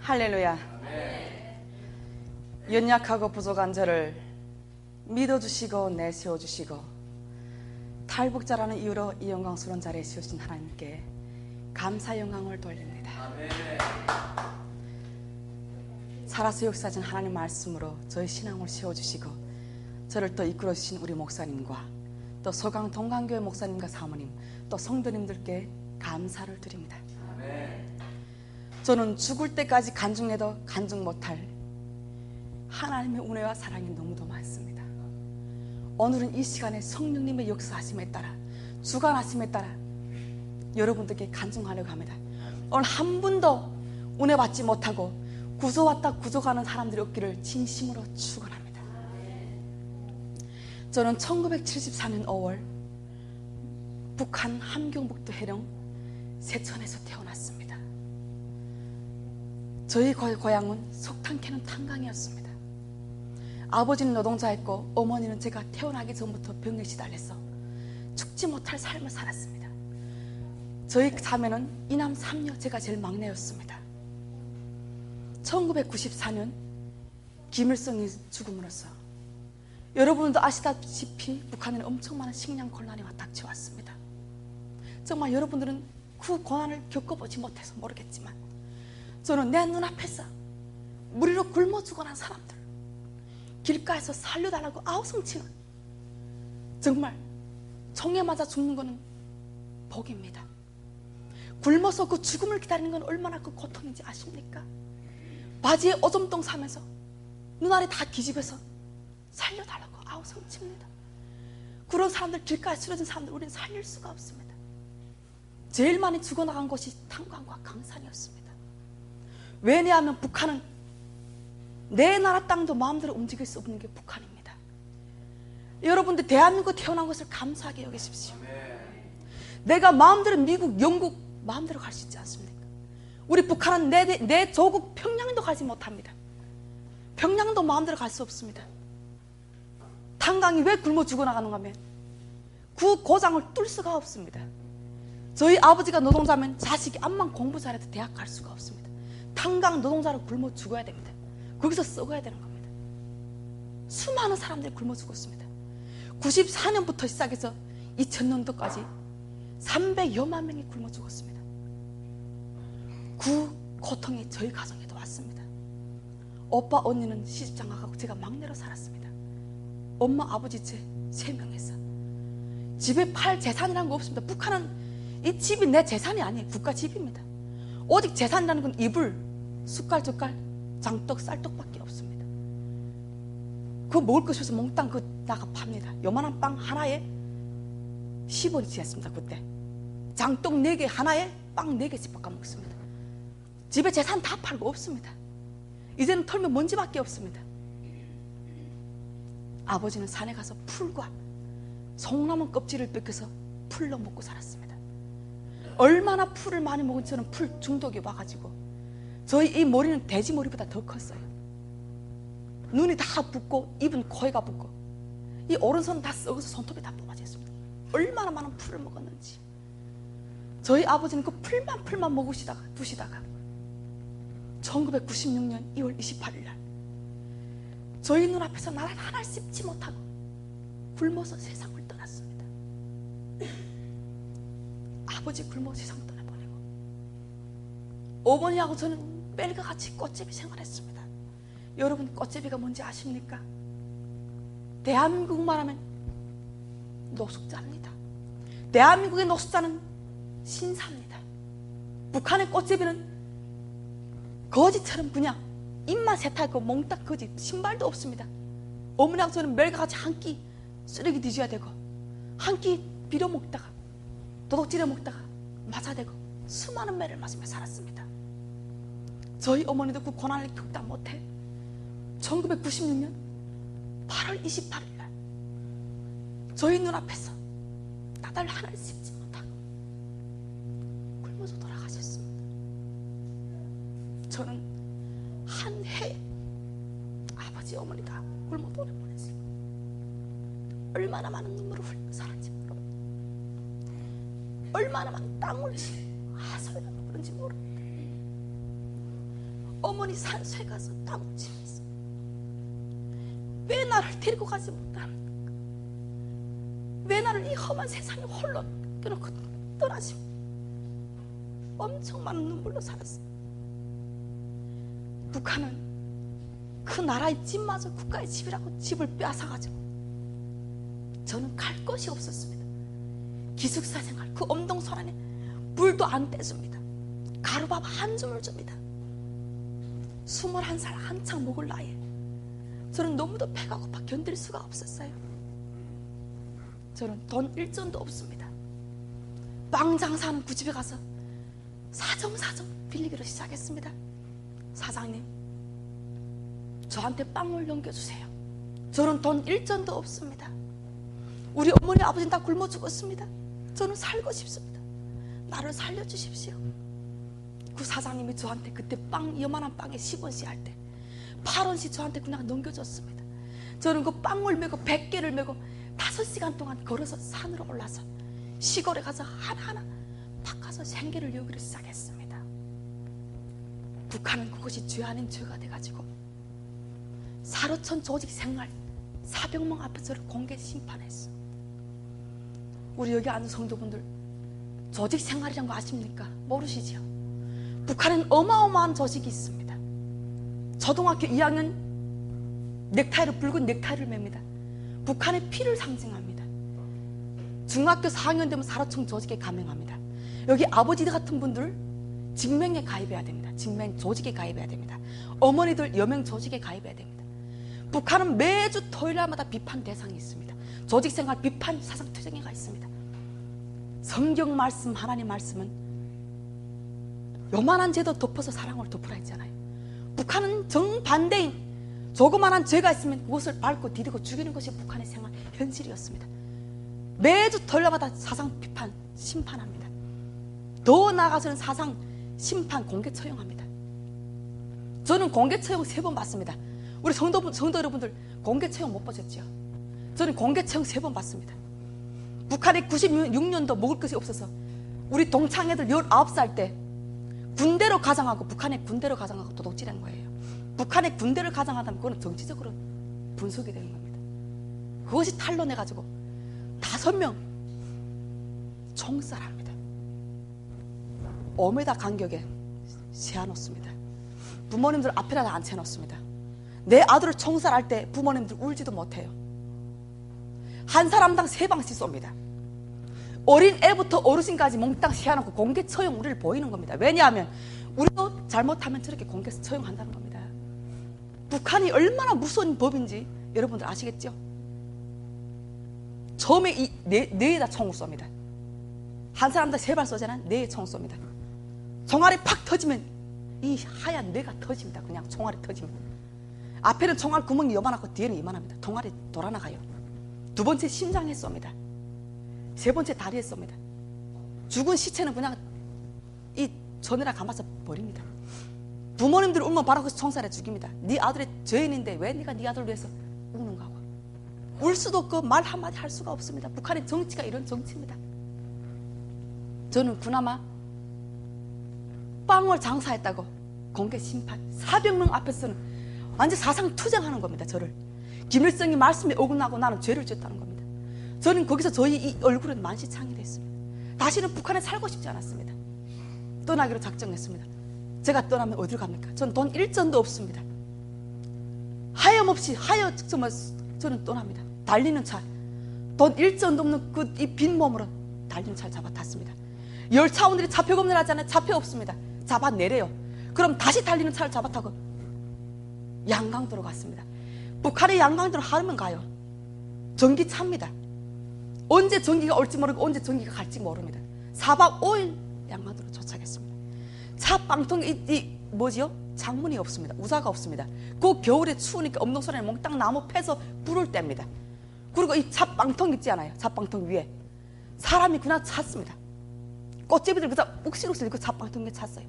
할렐루야. 연약하고 부족한 저를 믿어주시고 내세워주시고 탈북자라는 이유로 이 영광스러운 자리에 세우신 하나님께 감사 영광을 돌립니다. 살아서 역사하신 하나님 말씀으로 저의 신앙을 세워주시고 저를 또 이끌어주신 우리 목사님과 또 소강 동강교회 목사님과 사모님 또 성도님들께 감사를 드립니다. 저는 죽을 때까지 간증해도 간증 못할 하나님의 은혜와 사랑이 너무도 많습니다. 오늘은 이 시간에 성령님의 역사하심에 따라 주관하심에 따라 여러분들께 간증하려고 합니다. 오늘 한 분도 은혜 받지 못하고 구조왔다 구조가는 사람들이 없기를 진심으로 축원합니다. 저는 1974년 5월 북한 함경북도 해령 세천에서 태어났습니다. 저희 고향은 석탄 캐는 탄광이었습니다. 아버지는 노동자였고 어머니는 제가 태어나기 전부터 병에 시달려서 죽지 못할 삶을 살았습니다. 저희 자매는 이남 3녀, 제가 제일 막내였습니다. 1994년 김일성이 죽음으로써 여러분도 아시다시피 북한에는 엄청 많은 식량 곤란이 닥쳐왔습니다. 정말 여러분들은 그 고난을 겪어보지 못해서 모르겠지만 저는 내 눈앞에서 무리로 굶어 죽어난 사람들, 길가에서 살려달라고 아우성치는, 정말 총에 맞아 죽는 것은 복입니다. 굶어서 그 죽음을 기다리는 건 얼마나 그 고통인지 아십니까? 바지에 오줌똥 싸면서 눈알이 다 뒤집어서 살려달라고 아우성칩니다. 그런 사람들, 길가에 쓰러진 사람들 우리는 살릴 수가 없습니다. 제일 많이 죽어나간 곳이 탄광과 강산이었습니다. 왜냐하면 북한은 내 나라 땅도 마음대로 움직일 수 없는 게 북한입니다. 여러분들 대한민국 태어난 것을 감사하게 여기십시오. 내가 마음대로 미국, 영국 마음대로 갈 수 있지 않습니까? 우리 북한은 내 조국 평양도 가지 못합니다. 평양도 마음대로 갈 수 없습니다. 탄광이 왜 굶어 죽어나가는가 하면 그 고장을 뚫을 수가 없습니다. 저희 아버지가 노동자면 자식이 암만 공부 잘해도 대학 갈 수가 없습니다. 탄광 노동자로 굶어 죽어야 됩니다. 거기서 썩어야 되는 겁니다. 수많은 사람들이 굶어 죽었습니다. 94년부터 시작해서 2000년도까지 300여만 명이 굶어 죽었습니다. 그 고통이 저희 가정에도 왔습니다. 오빠 언니는 시집장가가고 제가 막내로 살았습니다. 엄마 아버지 제 3명에서 집에 팔 재산이라는 거 없습니다. 북한은 이 집이 내 재산이 아니에요. 국가 집입니다. 오직 재산이라는 건 이불, 숟갈, 젓갈, 장떡, 쌀떡밖에 없습니다. 그거 먹을 것이 없어서 몽땅 나가 팝니다. 요만한 빵 하나에 10원이었습니다. 그때 장떡 4개 하나에 빵 4개씩 바꿔 먹습니다. 집에 재산 다 팔고 없습니다. 이제는 털면 먼지밖에 없습니다. 아버지는 산에 가서 풀과 송나무 껍질을 뺏겨서 풀로 먹고 살았습니다. 얼마나 풀을 많이 먹은 저는 풀 중독이 와가지고 저희 이 머리는 돼지 머리보다 더 컸어요. 눈이 다 붓고 입은 코에가 붓고 이 오른손은 다 썩어서 손톱이 다 뽑아져 있습니다. 얼마나 많은 풀을 먹었는지. 저희 아버지는 그 풀만 먹으시다가 두시다가 1996년 2월 28일 날 저희 눈앞에서 나를 하나 씹지 못하고 굶어서 세상을 떠났습니다. 아버지 굶어 세상 떠나보내고 어머니하고 저는 뺄과 같이 꽃제비 생활했습니다. 여러분 꽃제비가 뭔지 아십니까? 대한민국 말하면 노숙자입니다. 대한민국의 노숙자는 신사입니다. 북한의 꽃제비는 거지처럼 그냥 입만 세탁하고 몽딱 거지, 신발도 없습니다. 어머니하고 저는 멜과 같이 한 끼 쓰레기 뒤져야 되고 한 끼 빌어먹다가 도둑질해 먹다가 맞아대고 수많은 매를 맞으며 살았습니다. 저희 어머니도 그 고난을 겪다 못해 1996년 8월 28일 날 저희 눈앞에서 나달 하나를 씹지 못하고 굶어서 돌아가셨습니다. 저는 한 해 아버지 어머니가 굶어 돌아보냈습니다. 얼마나 많은 눈물을 흘리며 살았는지 모릅니다. 얼마나 많은 땀을 흘리며 하소연을 부른지 모릅니다. 어머니 산소에 가서 다국지면서 왜 나를 데리고 가지 못하는가? 왜 나를 이 험한 세상에 홀로 끊어놓고 떠나지? 엄청 많은 눈물로 살았어요. 북한은 그 나라의 집마저 국가의 집이라고 집을 빼앗아가지고 저는 갈 곳이 없었습니다. 기숙사 생활, 그 엄동설 안에 물도 안 떼줍니다. 가루밥 한 줌을 줍니다. 21살 한창 먹을 나이에 저는 너무도 배가 고파 견딜 수가 없었어요. 저는 돈 1전도 없습니다. 빵 장사하는 그 집에 가서 사정사정 빌리기로 시작했습니다. 사장님, 저한테 빵을 넘겨주세요. 저는 돈 1전도 없습니다. 우리 어머니 아버지는 다 굶어 죽었습니다. 저는 살고 싶습니다. 나를 살려주십시오. 그 사장님이 저한테 그때 빵, 요만한 빵에 10원씩 할 때 8원씩 저한테 그냥 넘겨줬습니다. 저는 그 빵을 메고 100개를 메고 5시간 동안 걸어서 산으로 올라서 시골에 가서 하나하나 닦아서 생계를 여기로 시작했습니다. 북한은 그것이 죄 아닌 죄가 돼가지고 사로천 조직 생활 400명 앞에 저를 공개 심판했어. 우리 여기 앉은 성도분들 조직 생활이란 거 아십니까? 모르시죠? 북한은 어마어마한 조직이 있습니다. 초등학교 2학년 넥타이를 붉은 넥타이를 맵니다. 북한의 피를 상징합니다. 중학교 4학년 되면 사로청 조직에 가맹합니다. 여기 아버지 같은 분들 직맹에 가입해야 됩니다. 직맹 조직에 가입해야 됩니다. 어머니들 여명 조직에 가입해야 됩니다. 북한은 매주 토요일마다 비판 대상이 있습니다. 조직생활 비판 사상투쟁회가 있습니다. 성경 말씀, 하나님 말씀은 요만한 죄도 덮어서 사랑으로 덮으라 했잖아요. 북한은 정반대인 조그만한 죄가 있으면 그것을 밟고 디디고 죽이는 것이 북한의 생활 현실이었습니다. 매주 토요일마다 사상 비판 심판합니다. 더 나아가서는 사상 심판 공개 처형합니다. 저는 공개 처형 3번 받습니다. 우리 성도 여러분들 공개 처형 못 보셨죠? 저는 공개 처형 3번 받습니다. 북한이 96년도 먹을 것이 없어서 우리 동창애들 19살 때 군대로 가장하고 북한의 군대로 가장하고 도둑질한 거예요. 북한의 군대를 가장하다면 그거는 정치적으로 분석이 되는 겁니다. 그것이 탄로내가지고 5명 총살합니다. 5m 간격에 세워놓습니다. 부모님들 앞에다 앉혀놓습니다. 내 아들을 총살할 때 부모님들 울지도 못해요. 한 사람당 3방씩 쏩니다. 어린 애부터 어르신까지 몽땅 세워놓고 공개 처형 우리를 보이는 겁니다. 왜냐하면 우리도 잘못하면 저렇게 공개 처형한다는 겁니다. 북한이 얼마나 무서운 법인지 여러분들 아시겠죠? 처음에 뇌에다 총을 쏩니다. 한 사람당 3발 쏘잖아. 뇌에 총을 쏩니다. 총알이 팍 터지면 이 하얀 뇌가 터집니다. 그냥 총알이 터지면. 앞에는 총알 구멍이 요만하고 뒤에는 이만합니다. 총알이 돌아나가요. 2번째 심장에 쏩니다. 3번째 다리에 쏩니다. 죽은 시체는 그냥 이 전에라 감아서 버립니다. 부모님들 울면 바로 그 총살에 죽입니다. 네 아들이 죄인인데 왜 네가 네 아들을 위해서 우는가 하고. 울 수도 없고 말 한마디 할 수가 없습니다. 북한의 정치가 이런 정치입니다. 저는 그나마 빵을 장사했다고 공개 심판 400명 앞에서는 완전 사상 투쟁하는 겁니다. 저를 김일성이 말씀에 어긋나고 나는 죄를 지었다는 겁니다. 저는 거기서 저희 이 얼굴은 만시창이 됐습니다. 다시는 북한에 살고 싶지 않았습니다. 떠나기로 작정했습니다. 제가 떠나면 어디로 갑니까? 저는 돈 1전도 없습니다. 하염없이 정말 저는 떠납니다. 달리는 차, 돈 1전도 없는 그 이 빈 몸으로 달리는 차를 잡아 탔습니다. 열차원들이 차표 검열하잖아요. 차표 없습니다. 잡아 내려요. 그럼 다시 달리는 차를 잡아 타고 양강도로 갔습니다. 북한의 양강도로 하루면 가요. 전기차입니다. 언제 전기가 올지 모르고 언제 전기가 갈지 모릅니다. 4박 5일 양강도로 도착했습니다. 차 빵통에 뭐지요? 창문이 없습니다. 우사가 없습니다. 그 겨울에 추우니까 엄동선에 몽땅 나무 패서 불을 뗍니다. 그리고 이 차 빵통 있지 않아요? 차 빵통 위에 사람이 그냥 찼습니다. 꽃제비들 그저 욱실욱실 그 차 빵통 위에 찼어요.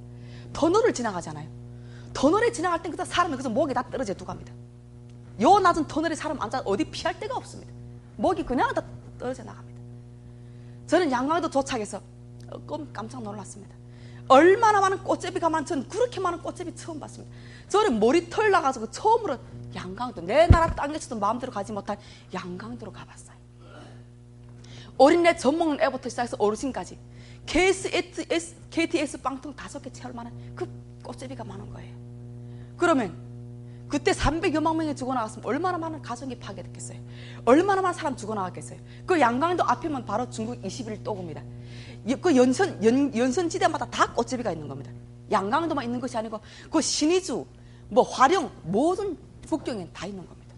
터널을 지나가잖아요. 터널에 지나갈 땐 그저 사람이 그저 목에 다 떨어져 두고 갑니다. 요 낮은 터널에 사람 앉아 어디 피할 데가 없습니다. 목이 그냥 다 떨어져 나갑니다. 저는 양강도 도착해서 깜짝 놀랐습니다. 얼마나 많은 꽃제비가 많은, 전 그렇게 많은 꽃제비 처음 봤습니다. 저는 머리털 나가지고 처음으로 양강도, 내 나라 땅에서도 마음대로 가지 못한 양강도로 가봤어요. 어린애 젖 먹는 애부터 시작해서 어르신까지 KTX 빵통 5개 채울 만한 그 꽃제비가 많은 거예요. 그러면 그때 300여만 명이 죽어나갔으면 얼마나 많은 가정이 파괴됐겠어요. 얼마나 많은 사람 죽어나갔겠어요. 그 양강도 앞이면 바로 중국 21도구입니다. 그 연선지대마다 다 꽃제비가 있는 겁니다. 양강도만 있는 것이 아니고 그 신의주, 뭐 화령, 모든 국경엔 다 있는 겁니다.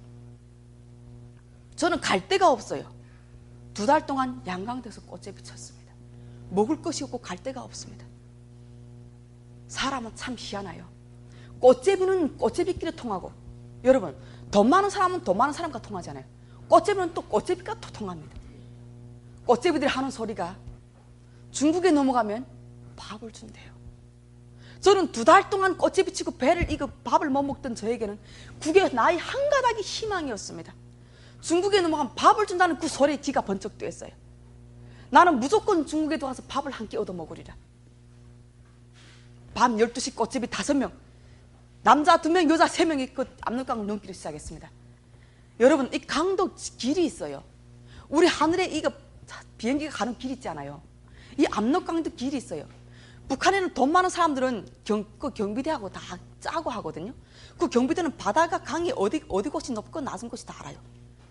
저는 갈 데가 없어요. 2달 동안 양강도에서 꽃제비 쳤습니다. 먹을 것이 없고 갈 데가 없습니다. 사람은 참 희한해요. 꽃제비는 꽃제비끼리 통하고, 여러분, 돈 많은 사람은 돈 많은 사람과 통하잖아요. 꽃제비는 또 꽃제비가 또 통합니다. 꽃제비들이 하는 소리가 중국에 넘어가면 밥을 준대요. 저는 2달 동안 꽃제비 치고 배를 이고 밥을 못 먹던 저에게는 그게 나의 한 가닥의 희망이었습니다. 중국에 넘어가면 밥을 준다는 그 소리에 귀가 번쩍 뜨였어요. 나는 무조건 중국에 들어가서 밥을 한 끼 얻어 먹으리라. 밤 12시 꽃제비 5명, 남자 2명, 여자 3명이 그 압록강을 넘기기 시작했습니다. 여러분, 이 강도 길이 있어요. 우리 하늘에 이거 비행기가 가는 길 있지 않아요? 이 압록강도 길이 있어요. 북한에는 돈 많은 사람들은 그 경비대하고 다 짜고 하거든요. 그 경비대는 바다가 강이 어디 곳이 높고 낮은 곳이 다 알아요.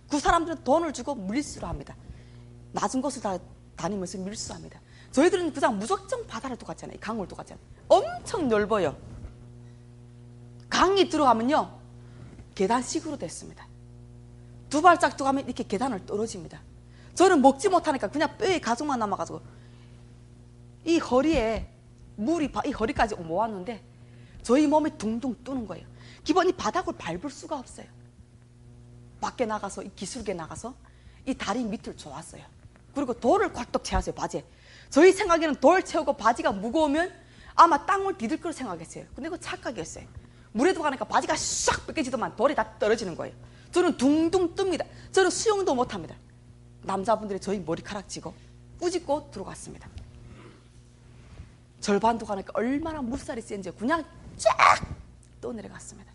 그 사람들은 돈을 주고 밀수를 합니다. 낮은 곳을 다 다니면서 밀수합니다. 저희들은 그냥 무작정 바다를 똑같잖아요. 강을 똑같잖아요. 엄청 넓어요. 강이 들어가면요, 계단식으로 됐습니다. 2발짝 들어가면 이렇게 계단을 떨어집니다. 저는 먹지 못하니까 그냥 뼈에 가죽만 남아가지고 이 허리에 물이 이 허리까지 모았는데 저희 몸이 둥둥 뜨는 거예요. 기본 이 바닥을 밟을 수가 없어요. 밖에 나가서, 이 기슭에 나가서 이 다리 밑을 좋았어요. 그리고 돌을 꽉떡 채웠어요, 바지에. 저희 생각에는 돌 채우고 바지가 무거우면 아마 땅을 디딜 걸 생각했어요. 근데 그거 착각이었어요. 물에 들어가니까 바지가 싹 벗겨지더만 돌이 다 떨어지는 거예요. 저는 둥둥 뜹니다. 저는 수영도 못합니다. 남자분들이 저희 머리카락 쥐고 꾸짖고 들어갔습니다. 절반도 가니까 얼마나 물살이 센지 그냥 쫙 떠내려갔습니다.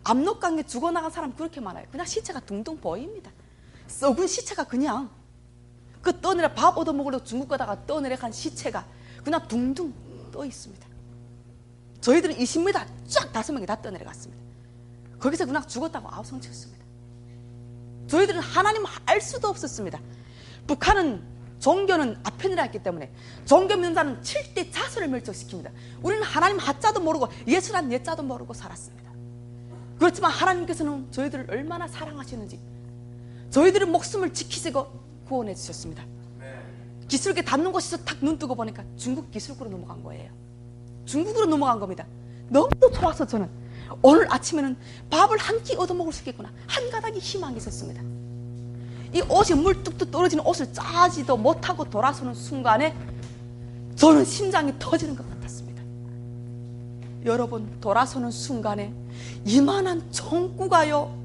압록강에 죽어나간 사람 그렇게 많아요. 그냥 시체가 둥둥 보입니다. 썩은 시체가 그냥 그 떠내려 밥 얻어먹으려고 중국 가다가 떠내려간 시체가 그냥 둥둥 떠 있습니다. 저희들은 20m 쫙 5명이 다 떠내려갔습니다. 거기서 그냥 죽었다고 아우성쳤습니다. 저희들은 하나님 알 수도 없었습니다. 북한은 종교는 아편이라 했기 때문에 종교 면사는 7대 자손을 멸종시킵니다. 우리는 하나님 하자도 모르고 예수란 예자도 모르고 살았습니다. 그렇지만 하나님께서는 저희들을 얼마나 사랑하시는지 저희들의 목숨을 지키시고 구원해 주셨습니다. 기슭에 닿는 곳에서 탁 눈 뜨고 보니까 중국 기슭으로 넘어간 거예요. 중국으로 넘어간 겁니다. 너무 좋아서 저는 오늘 아침에는 밥을 한 끼 얻어먹을 수 있겠구나. 한 가닥의 희망이 있었습니다. 이 옷이 물 뚝뚝 떨어지는 옷을 짜지도 못하고 돌아서는 순간에 저는 심장이 터지는 것 같았습니다. 여러분, 돌아서는 순간에 이만한 총구가요,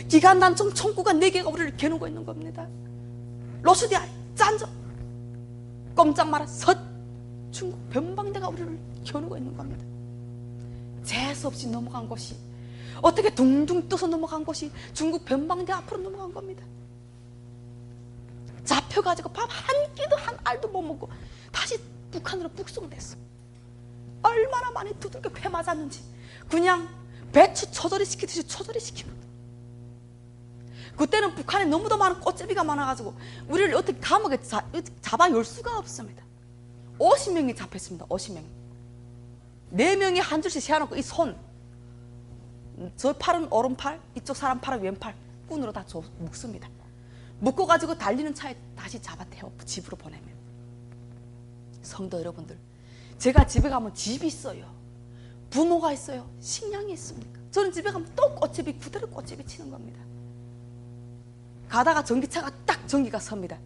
기관단총 총구가 4개가 우리를 겨누고 있는 겁니다. 로스디아 짠저 꼼짝 마라 섯 중국 변방대가 우리를 겨누고 있는 겁니다. 재수없이 넘어간 곳이, 어떻게 둥둥 떠서 넘어간 곳이 중국 변방대 앞으로 넘어간 겁니다. 잡혀가지고 밥 한 끼도 한 알도 못 먹고 다시 북한으로 북송됐어. 얼마나 많이 두들겨 패 맞았는지 그냥 배추 초절이 시키듯이 초절이 시키는. 그때는 북한에 너무도 많은 꽃제비가 많아가지고 우리를 어떻게 감옥에 잡아 열 수가 없습니다. 50명이 잡혔습니다. 50명. 4명이 한 줄씩 세워놓고 이 손, 저 팔은 오른팔, 이쪽 사람 팔은 왼팔 꾼으로 다 묶습니다. 묶어가지고 달리는 차에 다시 잡아 태워 집으로 보내면. 성도 여러분들, 제가 집에 가면 집이 있어요. 부모가 있어요. 식량이 있습니까? 저는 집에 가면 또 꽃제비, 그대로 꽃제비 치는 겁니다. 가다가 전기차가 딱 전기가 섭니다.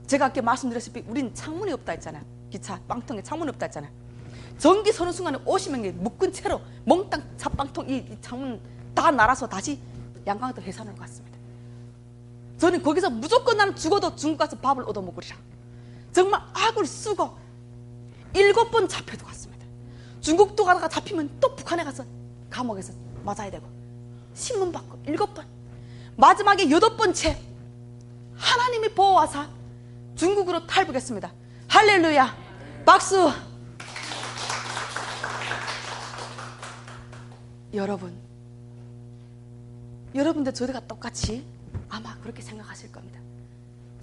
제가 아까 말씀드렸다시피 우린 창문이 없다 했잖아요. 기차 빵통에 창문이 없다 했잖아요. 전기 서는 순간에 50명이 묶은 채로 몽땅 차빵통 이 창문 다 날아서 다시 양강도 해산으로 갔습니다. 저는 거기서 무조건 나는 죽어도 중국 가서 밥을 얻어먹으리라. 정말 악을 쓰고 7번 잡혀도 갔습니다. 중국도 가다가 잡히면 또 북한에 가서 감옥에서 맞아야 되고, 신문 받고 7번. 마지막에 8번째 하나님이 보호하사 중국으로 탈북했습니다. 할렐루야, 박수. 여러분들 저희가 똑같이 아마 그렇게 생각하실 겁니다.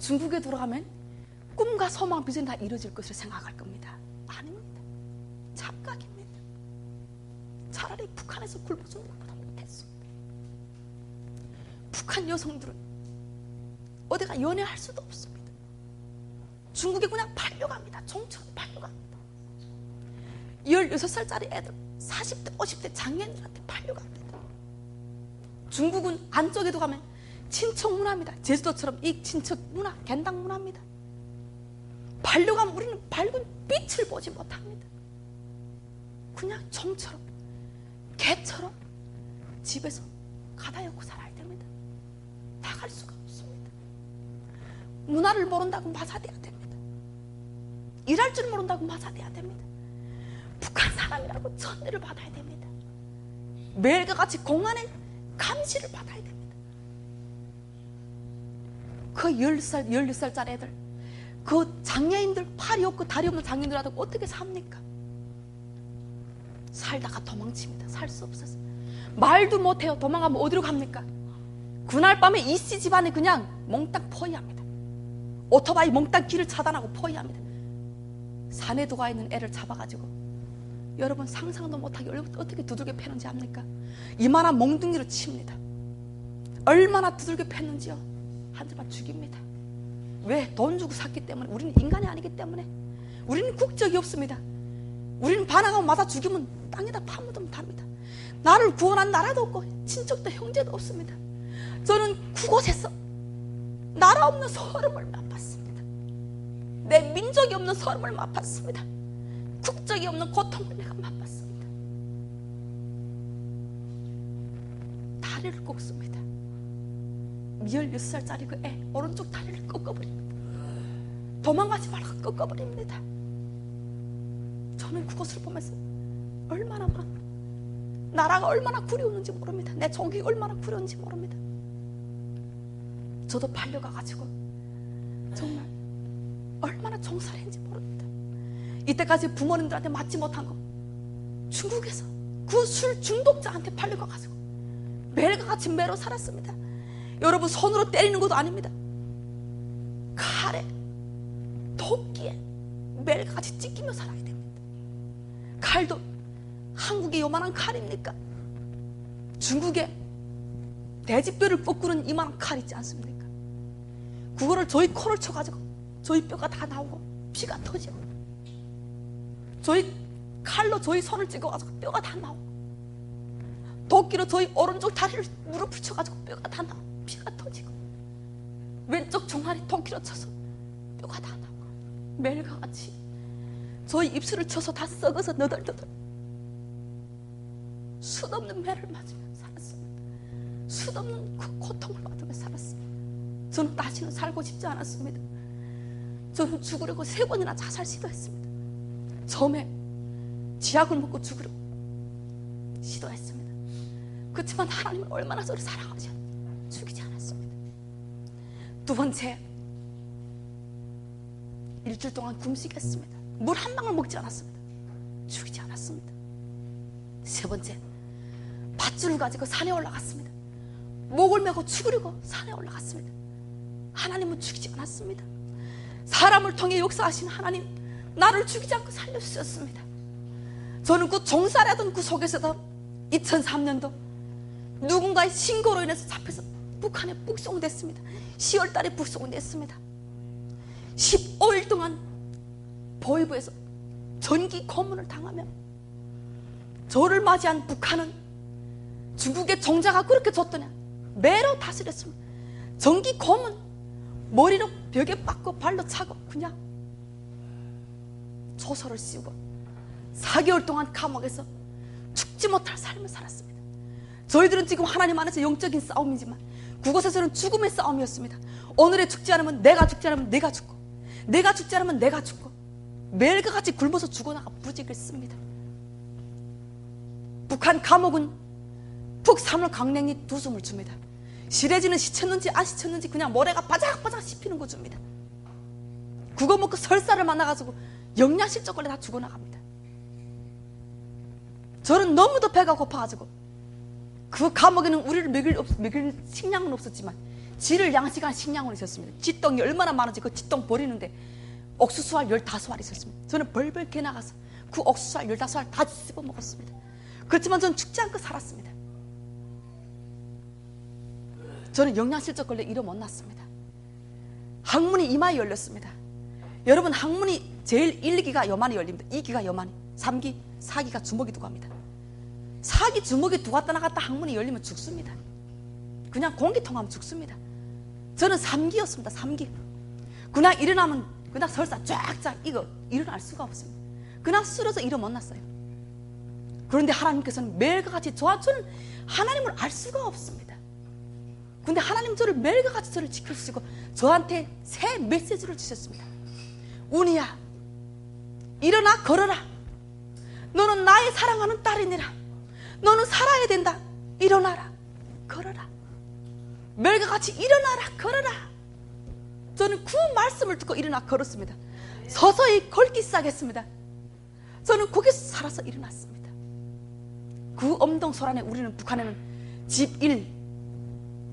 중국에 돌아가면 꿈과 소망, 비전이 다 이루어질 것으로 생각할 겁니다. 아닙니다. 착각입니다. 차라리 북한에서 굴복하는 것보다 못했습니다. 북한 여성들은 어디가 연애할 수도 없습니다. 중국에 그냥 팔려갑니다. 종처럼 팔려갑니다. 16살짜리 애들 40대 50대 장년들한테 팔려갑니다. 중국은 안쪽에도 가면 친척 문화입니다. 제주도처럼 이 친척 문화, 겐당 문화입니다. 팔려가면 우리는 밝은 빛을 보지 못합니다. 그냥 종처럼, 개처럼 집에서 가다였고 살아야 됩니다. 나갈 수가 없습니다. 문화를 모른다고 마사돼야 됩니다. 일할 줄 모른다고 마사돼야 됩니다. 북한 사람이라고 천대를 받아야 됩니다. 매일과 같이 공안에 감시를 받아야 됩니다. 그 16살짜리 애들, 그 장애인들, 팔이 없고 다리 없는 장애인들하고 어떻게 삽니까? 살다가 도망칩니다. 살 수 없어서. 말도 못해요. 도망가면 어디로 갑니까? 그날 밤에 이씨 집안에 그냥 몽땅 포위합니다. 오토바이 몽땅 길을 차단하고 포위합니다. 산에 들어가 있는 애를 잡아가지고, 여러분 상상도 못하게 어떻게 두들겨 패는지 압니까? 이만한 몽둥이로 칩니다. 얼마나 두들겨 팼는지요. 한 대만 죽입니다. 왜? 돈 주고 샀기 때문에. 우리는 인간이 아니기 때문에. 우리는 국적이 없습니다. 우리는 반항하고 맞아 죽이면 땅에다 파묻으면 답니다. 나를 구원한 나라도 없고 친척도 형제도 없습니다. 저는 그곳에서 나라 없는 서름을 맛봤습니다. 내 민족이 없는 서름을 맛봤습니다. 국적이 없는 고통을 내가 맛봤습니다. 다리를 꺾습니다. 16살짜리 그 애 오른쪽 다리를 꺾어버립니다. 도망가지 말고 꺾어버립니다. 저는 그것을 보면서 얼마나 나라가 얼마나 구려웠는지 모릅니다. 내 종이 얼마나 구려웠는지 모릅니다. 저도 팔려가가지고 정말 얼마나 종살했는지 모릅니다. 이때까지 부모님들한테 맞지 못한 거, 중국에서 그 술 중독자한테 팔려가가지고 매일과 같이 매로 살았습니다. 여러분, 손으로 때리는 것도 아닙니다. 칼에, 도끼에 매일과 같이 찢기며 살아야 됩니다. 칼도 한국의 요만한 칼입니까? 중국에 돼지뼈를 꺾는 이만한 칼 있지 않습니까? 그거를 저희 코를 쳐가지고 저희 뼈가 다 나오고 피가 터지고, 저희 칼로 저희 손을 찍어가지고 뼈가 다 나오고, 도끼로 저희 오른쪽 다리를 무릎을 쳐가지고 뼈가 다 나오고 피가 터지고, 왼쪽 종아리 도끼로 쳐서 뼈가 다 나오고, 매일과 같이 저희 입술을 쳐서 다 썩어서 너덜너덜 숱없는 매를 맞으며 살았습니다. 숱없는 그 고통을 받으며 살았습니다. 저는 다시는 살고 싶지 않았습니다. 저는 죽으려고 3번이나 자살 시도했습니다. 처음에 지약을 먹고 죽으려고 시도했습니다. 그렇지만 하나님은 얼마나 저를 사랑하지 죽이지 않았습니다. 2번째, 일주일 동안 굶식했습니다. 물 한 방울 먹지 않았습니다. 죽이지 않았습니다. 3번째, 밧줄을 가지고 산에 올라갔습니다. 목을 메고 죽으려고 산에 올라갔습니다. 하나님은 죽이지 않았습니다. 사람을 통해 역사하신 하나님, 나를 죽이지 않고 살려주셨습니다. 저는 그 종살이하던 그 속에서도 2003년도 누군가의 신고로 인해서 잡혀서 북한에 북송됐습니다. 10월 달에 북송됐습니다. 15일 동안 보위부에서 전기 고문을 당하며 저를 맞이한 북한은 중국의 종자가 그렇게 줬더니 매로 다스렸습니다. 전기 고문, 머리로 벽에 박고 발로 차고 그냥 조서를 씌우고 4개월 동안 감옥에서 죽지 못할 삶을 살았습니다. 저희들은 지금 하나님 안에서 영적인 싸움이지만 그곳에서는 죽음의 싸움이었습니다. 오늘에 죽지 않으면 내가 죽지 않으면 내가 죽고, 내가 죽지 않으면 내가 죽고, 매일과 같이 굶어서 죽어나가 부지겠습니다. 북한 감옥은 푹삼을 강냉이 두 숨을 줍니다. 시래지는 시쳤는지 안 시쳤는지 그냥 모래가 바작바작 씹히는 거 줍니다. 그거 먹고 설사를 만나가지고 영양실조 걸려 다 죽어나갑니다. 저는 너무도 배가 고파가지고 그 감옥에는 우리를 먹일 식량은 없었지만 지를 양식한 식량은 있었습니다. 쥐똥이 얼마나 많은지 그 쥐똥 버리는데 옥수수알 15알 있었습니다. 저는 벌벌 개나가서 그 옥수수알 15알 다 씹어 먹었습니다. 그렇지만 저는 죽지 않고 살았습니다. 저는 영양실조 걸려 이로 못 났습니다. 항문이 이마에 열렸습니다. 여러분, 항문이 제일 1기가 요만히 열립니다. 2기가 요만히, 3기, 4기가 주먹이 두고 합니다. 4기 주먹이 두고 왔다 나갔다 항문이 열리면 죽습니다. 그냥 공기 통하면 죽습니다. 저는 3기였습니다. 3기. 그냥 일어나면 그냥 설사 쫙쫙 이거 일어날 수가 없습니다. 그냥 쓰러져 일어 못 났어요. 그런데 하나님께서는 매일과 같이 저는 하나님을 알 수가 없습니다. 근데 하나님 저를 매일과 같이 저를 지켜주시고 저한테 새 메시지를 주셨습니다. 운이야, 일어나 걸어라. 너는 나의 사랑하는 딸이니라. 너는 살아야 된다. 일어나라, 걸어라. 매일과 같이 일어나라, 걸어라. 저는 그 말씀을 듣고 일어나 걸었습니다. 서서히 걸기 시작했습니다. 저는 거기서 살아서 일어났습니다. 그 엄동소란에 우리는 북한에는 집 1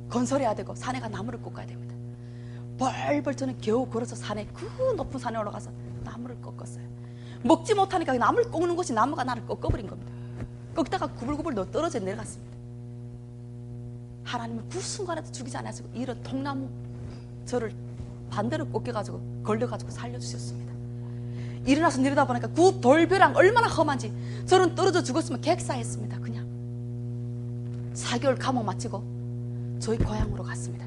건설해야 되고 산에가 나무를 꺾어야 됩니다. 벌벌 저는 겨우 걸어서 산에, 그 높은 산에 올라가서 나무를 꺾었어요. 먹지 못하니까 나무를 꺾는 것이 나무가 나를 꺾어버린 겁니다. 꺾다가 구불구불 떨어져 내려갔습니다. 하나님은 그 순간에도 죽이지 않으시고 이런 통나무 저를 반대로 꺾여가지고 걸려가지고 살려주셨습니다. 일어나서 내려다보니까 그 돌벼락 얼마나 험한지 저는 떨어져 죽었으면 객사했습니다. 그냥 4개월 감옥 마치고 저희 고향으로 갔습니다.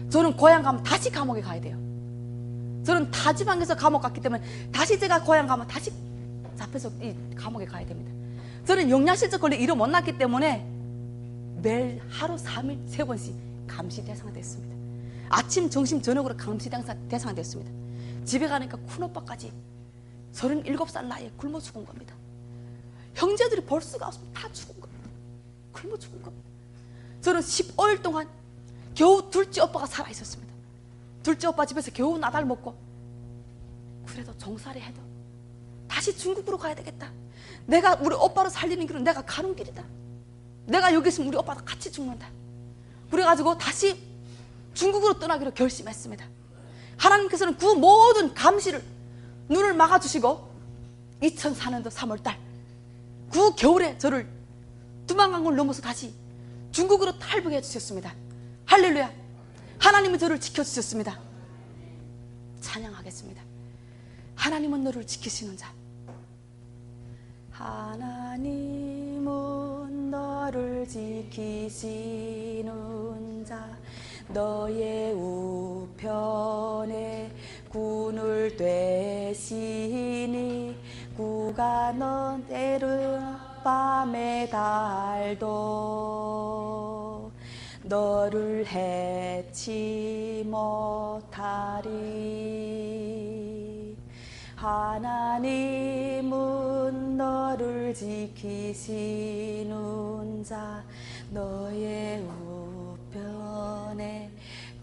저는 고향 가면 다시 감옥에 가야 돼요. 저는 타지방에서 감옥 갔기 때문에 다시 제가 고향 가면 다시 잡혀서 이 감옥에 가야 됩니다. 저는 영양실조 걸려 일을 못 났기 때문에 매일 하루 3일 3번씩 감시 대상이 됐습니다. 아침, 점심, 저녁으로 감시 대상이 됐습니다. 집에 가니까 큰오빠까지 37살 나이에 굶어 죽은 겁니다. 형제들이 볼 수가 없습니다. 다 죽은 겁니다. 굶어 죽은 겁니다. 저는 15일 동안 겨우 둘째 오빠가 살아있었습니다. 둘째 오빠 집에서 겨우 나달 먹고, 그래도 종살이 해도 다시 중국으로 가야 되겠다. 내가 우리 오빠를 살리는 길은 내가 가는 길이다. 내가 여기 있으면 우리 오빠도 같이 죽는다. 그래가지고 다시 중국으로 떠나기로 결심했습니다. 하나님께서는 그 모든 감시를 눈을 막아주시고 2004년도 3월달 그 겨울에 저를 두만강을 넘어서 다시 중국으로 탈북해 주셨습니다. 할렐루야. 하나님은 저를 지켜주셨습니다. 찬양하겠습니다. 하나님은 너를 지키시는 자. 하나님은 너를 지키시는 자. 너의 우편에 군을 되시니 구가 너를 밤에 달도 너를 해치 못하리. 하나님은 너를 지키시는 자. 너의 우편에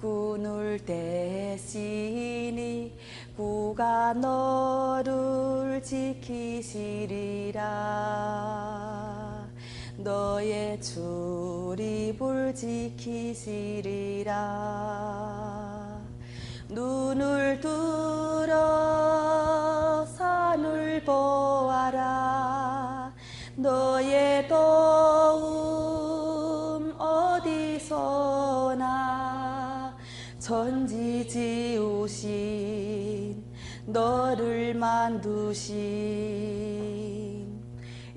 군을 대시니 구가 너를 지키시리라. 너의 출입을 지키시리라. 눈을 들어 산을 보아라. 너의 도움 어디서나 천지 지으신 너를 만드신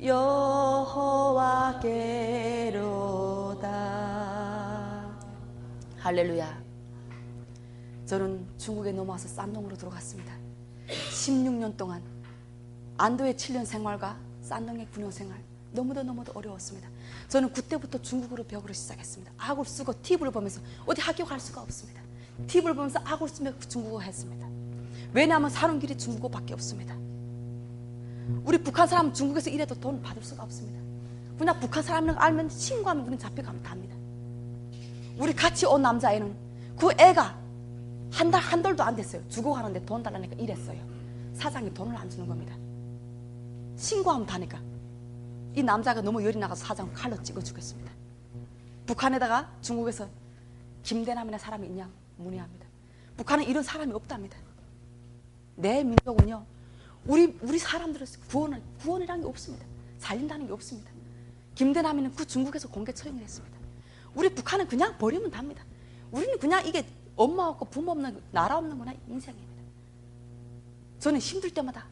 여호와께로다. 할렐루야. 저는 중국에 넘어와서 산동으로 들어갔습니다. 16년 동안 안도의 7년 생활과 산동의 9년 생활, 너무도 어려웠습니다. 저는 그때부터 중국어로 배우기 시작했습니다. 악을 쓰고 팁을 보면서 어디 학교 갈 수가 없습니다. 팁을 보면서 악을 쓰며 중국어 했습니다. 왜냐하면 사는 길이 중국어밖에 없습니다. 우리 북한 사람 중국에서 일해도 돈 받을 수가 없습니다. 그냥 북한 사람을 알면 신고하면 우리는 잡혀가면 답니다. 우리 같이 온 남자애는 그 애가 한 달도 안 됐어요. 죽어가는데 돈 달라니까 이랬어요. 사장이 돈을 안 주는 겁니다. 신고하면 다니까. 이 남자가 너무 열이 나가서 사장 칼로 찍어 죽였습니다. 북한에다가 중국에서 김대남이라는 사람이 있냐 문의합니다. 북한은 이런 사람이 없답니다. 내 민족은요, 우리 사람들은 구원이라는 게 없습니다. 살린다는 게 없습니다. 김대남이는 그 중국에서 공개 처형을 했습니다. 우리 북한은 그냥 버리면 답니다. 우리는 그냥 이게 엄마 없고 부모 없는 나라 없는 거나 인생입니다. 저는 힘들 때마다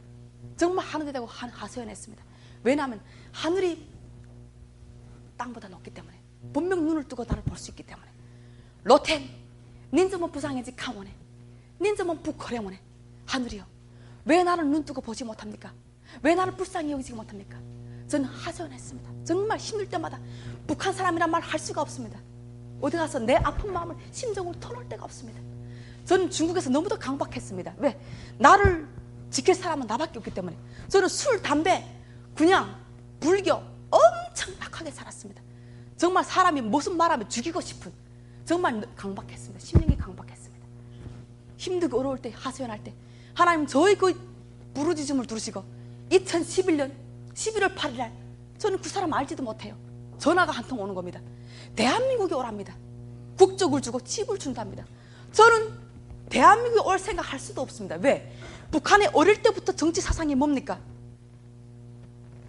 정말 하늘에 대고 하소연했습니다. 왜냐하면 하늘이 땅보다 높기 때문에, 분명 눈을 뜨고 나를 볼 수 있기 때문에. 로텐 닌즈먼 부상해지 강원에, 닌즈먼 북거래원에. 하늘이요, 왜 나를 눈 뜨고 보지 못합니까? 왜 나를 불쌍히 여기지 못합니까? 저는 하소연했습니다. 정말 힘들 때마다 북한 사람이란 말 할 수가 없습니다. 어디 가서 내 아픈 마음을 심정으로 터놓을 데가 없습니다. 저는 중국에서 너무도 강박했습니다. 왜? 나를 지킬 사람은 나밖에 없기 때문에. 저는 술, 담배, 그냥 불교 엄청 박하게 살았습니다. 정말 사람이 무슨 말하면 죽이고 싶은, 정말 강박했습니다. 심령이 강박했습니다. 힘들고 어려울 때, 하소연할 때 하나님 저의 그 부르짖음을 들으시고 2011년 11월 8일 날 저는 그 사람 알지도 못해요. 전화가 한 통 오는 겁니다. 대한민국에 오랍니다. 국적을 주고 집을 준답니다. 저는 대한민국에 올 생각할 수도 없습니다. 왜? 북한에 어릴 때부터 정치 사상이 뭡니까?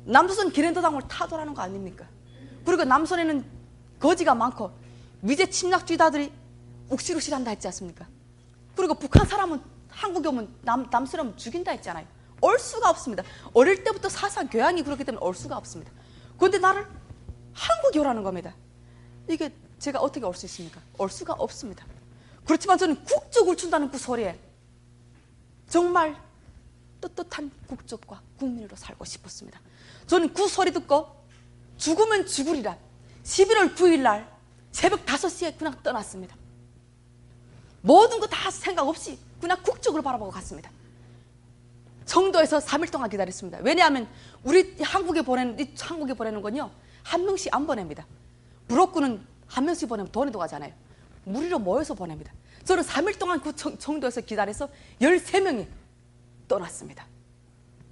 남조선 기랜더당을 타도라는 거 아닙니까? 그리고 남선에는 거지가 많고 미제 침략주의자들이 욱실욱실한다 했지 않습니까? 그리고 북한 사람은 한국에 오면 남선은 죽인다 했잖아요. 올 수가 없습니다. 어릴 때부터 사상 교양이 그렇기 때문에 올 수가 없습니다. 그런데 나를 한국에 오라는 겁니다. 이게 제가 어떻게 올 수 있습니까? 올 수가 없습니다. 그렇지만 저는 국적을 준다는 그 소리에 정말 떳떳한 국적과 국민으로 살고 싶었습니다. 저는 그 소리 듣고 죽으면 죽으리라 11월 9일 날 새벽 5시에 그냥 떠났습니다. 모든 거 다 생각 없이 그냥 국적을 바라보고 갔습니다. 청도에서 3일 동안 기다렸습니다. 왜냐하면 우리 한국에 보내는 건요, 한 명씩 안 보냅니다. 부록구는 한 명씩 보내면 돈이 더 가잖아요. 무리로 모여서 보냅니다. 저는 3일 동안 그 청도에서 기다려서 13명이 떠났습니다.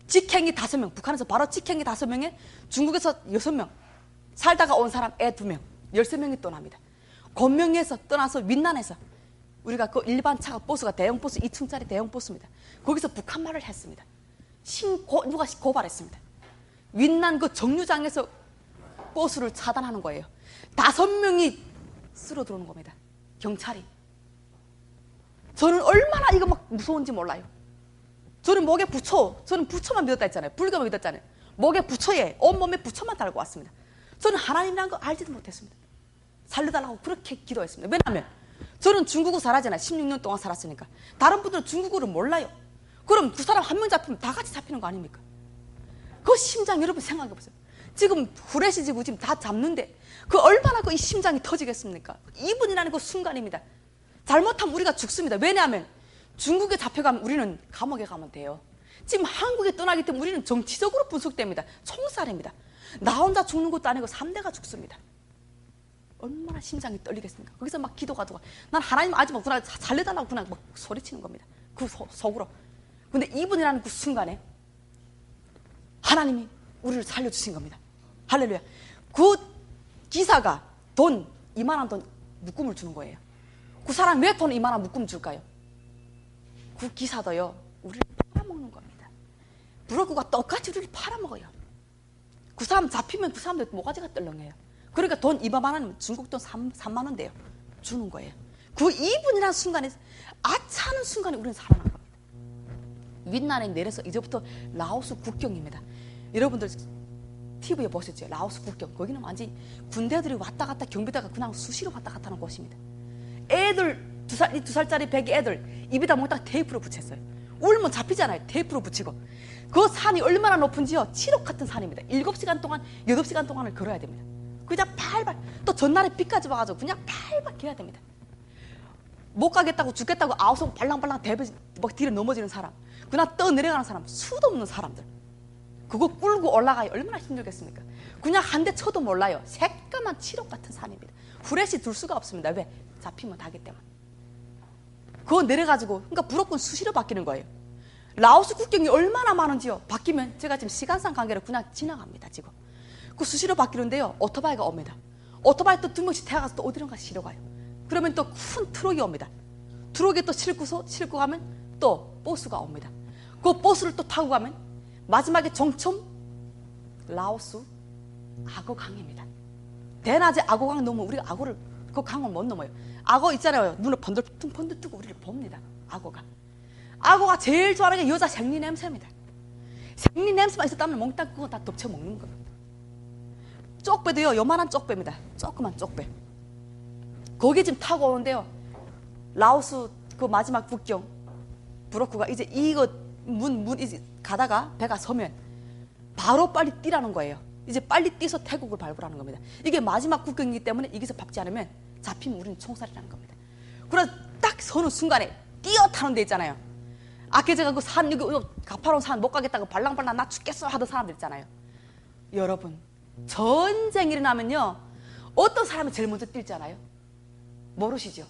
직행이 5명, 북한에서 바로 직행이 5명에 중국에서 6명, 살다가 온 사람 애 2명, 13명이 떠납니다. 곤명에서 떠나서 윈난에서 우리가 그 일반 차가 버스가 대형 버스 2층짜리 대형 버스입니다. 거기서 북한말을 했습니다. 누가 고발했습니다. 윈난 그 정류장에서 버스를 차단하는 거예요. 5명이 쓸어 들어오는 겁니다. 경찰이. 저는 얼마나 이거 막 무서운지 몰라요. 저는 목에 저는 부처만 믿었다 했잖아요. 불교만 믿었잖아요. 목에 부처에 온몸에 부처만 달고 왔습니다. 저는 하나님이라는 거 알지도 못했습니다. 살려달라고 그렇게 기도했습니다. 왜냐하면 저는 중국어 잘하잖아요. 16년 동안 살았으니까. 다른 분들은 중국어를 몰라요. 그럼 그 사람 한 명 잡히면 다 같이 잡히는 거 아닙니까? 그 심장 여러분 생각해 보세요. 지금 후레쉬지고 지금 다 잡는데 그 얼마나 그 이 심장이 터지겠습니까? 2분이라는 그 순간입니다. 잘못하면 우리가 죽습니다. 왜냐하면 중국에 잡혀가면 우리는 감옥에 가면 돼요. 지금 한국에 떠나기 때문에 우리는 정치적으로 분석됩니다. 총살입니다. 나 혼자 죽는 것도 아니고 3대가 죽습니다. 얼마나 심장이 떨리겠습니까? 거기서 막 기도가 들어가. 난 하나님 아직 막 살려달라고 그냥 막 소리치는 겁니다. 그 속으로. 근데 2분이라는 그 순간에 하나님이 우리를 살려주신 겁니다. 할렐루야. 그 기사가 돈 2만원 돈 묶음을 주는 거예요. 그 사람 왜 돈 2만원 묶음 줄까요? 그 기사도요, 우리를 팔아먹는 겁니다. 부럭구가 똑같이 우리를 팔아먹어요. 그 사람 잡히면 그 사람들 모가지가 떨렁해요. 그러니까 돈 2만원, 중국 돈 3만 원 돼요. 주는 거예요. 그 2분이라는 순간에, 아차하는 순간에 우리는 살아난 겁니다. 윈난에 내려서 이제부터 라오스 국경입니다. 여러분들 TV에 보셨죠? 라오스 국경. 거기는 완전히 군대들이 왔다 갔다 경비대가 그냥 수시로 왔다 갔다 하는 곳입니다. 애들, 2살짜리 배기 애들 입에다 몽땅 테이프로 붙였어요. 울면 잡히잖아요. 테이프로 붙이고. 그 산이 얼마나 높은지요? 7억 같은 산입니다. 7시간 동안, 8시간 동안을 걸어야 됩니다. 그냥 팔발, 또 전날에 비까지 와가지고 그냥 팔발 해야 됩니다. 못 가겠다고 죽겠다고 아우성 발랑발랑 대비 막 뒤로 넘어지는 사람, 그냥 떠내려가는 사람, 수도 없는 사람들. 그거 끌고 올라가요. 얼마나 힘들겠습니까? 그냥 한 대 쳐도 몰라요. 새까만 칠흑 같은 산입니다. 후레쉬 둘 수가 없습니다. 왜? 잡히면 다기 때문에. 그거 내려가지고, 그러니까 불어권 수시로 바뀌는 거예요. 라오스 국경이 얼마나 많은지요. 바뀌면 제가 지금 시간상 관계로 그냥 지나갑니다. 지금 그 수시로 바뀌는데요, 오토바이가 옵니다. 오토바이 또 두 명씩 태워가서 또 어디론가 실어 가요. 그러면 또 큰 트럭이 옵니다. 트럭에 또 싣고 가면 또 버스가 옵니다. 그 버스를 또 타고 가면 마지막에 정점 라오스 악어강입니다. 대낮에 악어강 넘으면 우리가 악어를, 그 강을 못 넘어요. 악어 있잖아요. 눈을 번들 뜨고 우리를 봅니다. 악어가 제일 좋아하는 게 여자 생리 냄새입니다. 생리 냄새만 있었다면 몽땅 그거 다 덮쳐 먹는 겁니다. 쪽배도요, 요만한 쪽배입니다. 조그만 쪽배. 거기 지금 타고 오는데요, 라오스 그 마지막 국경 브로크가 이제 이거 문 이제 가다가 배가 서면 바로 빨리 뛰라는 거예요. 이제 빨리 뛰서 태국을 밟으라는 겁니다. 이게 마지막 국경이기 때문에 여기서 밟지 않으면 잡히면 우리는 총살이라는 겁니다. 그래서 딱 서는 순간에 뛰어 타는 데 있잖아요. 아까 제가 그 산, 여기 가파로운 산 못 가겠다고 발랑발랑 나 죽겠어 하던 사람들 있잖아요. 여러분, 전쟁이 일어나면요, 어떤 사람이 제일 먼저 뛸잖아요. 모르시죠?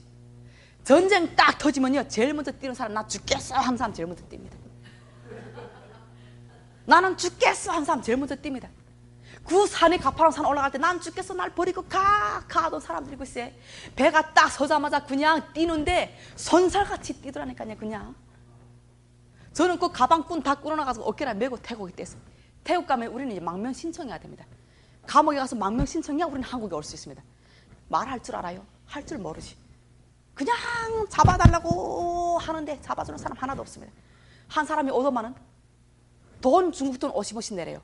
전쟁 딱 터지면요, 제일 먼저 뛰는 사람, 나 죽겠어 하는 사람 제일 먼저 뜁니다. 나는 죽겠어 하는 사람 제일 먼저 뜁니다. 그 산에, 가파로운 산 올라갈 때 난 죽겠어, 날 버리고 가 하던 사람들이 글쎄 배가 딱 서자마자 그냥 뛰는데 선살같이 뛰더라니까요. 그냥 저는 그 가방끈 다 끌어나가서 어깨를 메고 태국에 뗐어요. 태국 가면 우리는 이제 망명 신청해야 됩니다. 감옥에 가서 망명 신청해야 우리는 한국에 올 수 있습니다. 말할 줄 알아요? 할 줄 모르지. 그냥 잡아달라고 하는데 잡아주는 사람 하나도 없습니다. 한 사람이 오더만은 돈, 중국 돈 50원씩 내래요.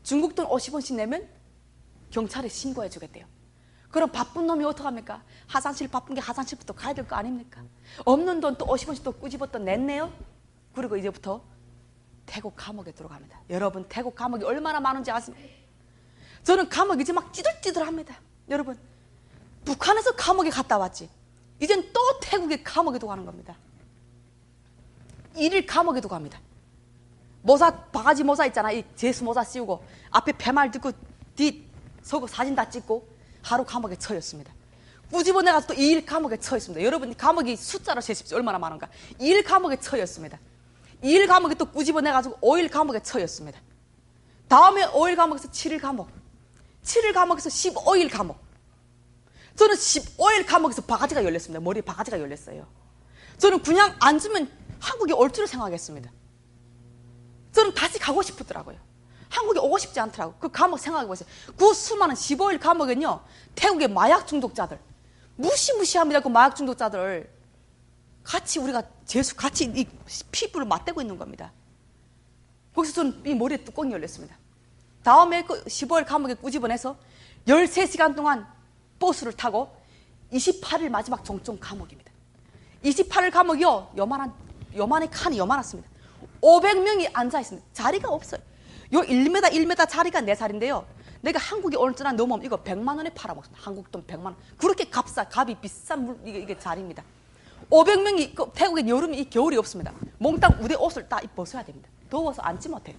중국 돈 50원씩 내면 경찰에 신고해 주겠대요. 그럼 바쁜 놈이 어떡합니까? 화장실 바쁜 게 화장실부터 가야 될 거 아닙니까? 없는 돈 또 50원씩 또 꾸집어 또 냈네요. 그리고 이제부터 태국 감옥에 들어갑니다. 여러분, 태국 감옥이 얼마나 많은지 아십니까? 저는 감옥이 이제 막 찌들찌들합니다. 여러분, 북한에서 감옥에 갔다 왔지, 이젠 또 태국의 감옥에 두고 가는 겁니다. 1일 감옥에 두고 갑니다. 모자, 바가지 모자 있잖아. 이 제수 모자 씌우고 앞에 배말 듣고 뒤 서고 사진 다 찍고 하루 감옥에 처했습니다. 꾸집어내가서 또 2일 감옥에 처했습니다. 여러분, 감옥이 숫자로 세십시오. 얼마나 많은가. 2일 감옥에 처했습니다. 2일 감옥에 또 꾸집어내가지고 5일 감옥에 처했습니다. 다음에 5일 감옥에서 7일 감옥, 7일 감옥에서 15일 감옥. 저는 15일 감옥에서 바가지가 열렸습니다. 머리에 바가지가 열렸어요. 저는 그냥 앉으면 한국에 올 줄을 생각했습니다. 저는 다시 가고 싶더라고요. 한국에 오고 싶지 않더라고요. 그 감옥 생각해보세요. 그 수많은 15일 감옥은요, 태국의 마약 중독자들, 무시무시합니다. 그 마약 중독자들 같이 우리가 같이 이 피부를 맞대고 있는 겁니다. 거기서 저는 이 머리에 뚜껑이 열렸습니다. 다음에 그 15일 감옥에 꾸집어내서 13시간 동안 버스를 타고 28일 마지막 종점 감옥입니다. 28일 감옥이요, 요만한 칸이 요만했습니다. 500명이 앉아있습니다. 자리가 없어요. 요 1m, 1m 자리가 4살인데요. 내가 한국에 오늘 날 넘으면 이거 100만 원에 팔아먹습니다. 한국 돈 100만 원. 그렇게 값이 비싼 이게 자리입니다. 500명이, 태국에 여름이 이 겨울이 없습니다. 몽땅 우대 옷을 다 벗어야 됩니다. 더워서 앉지 못해요.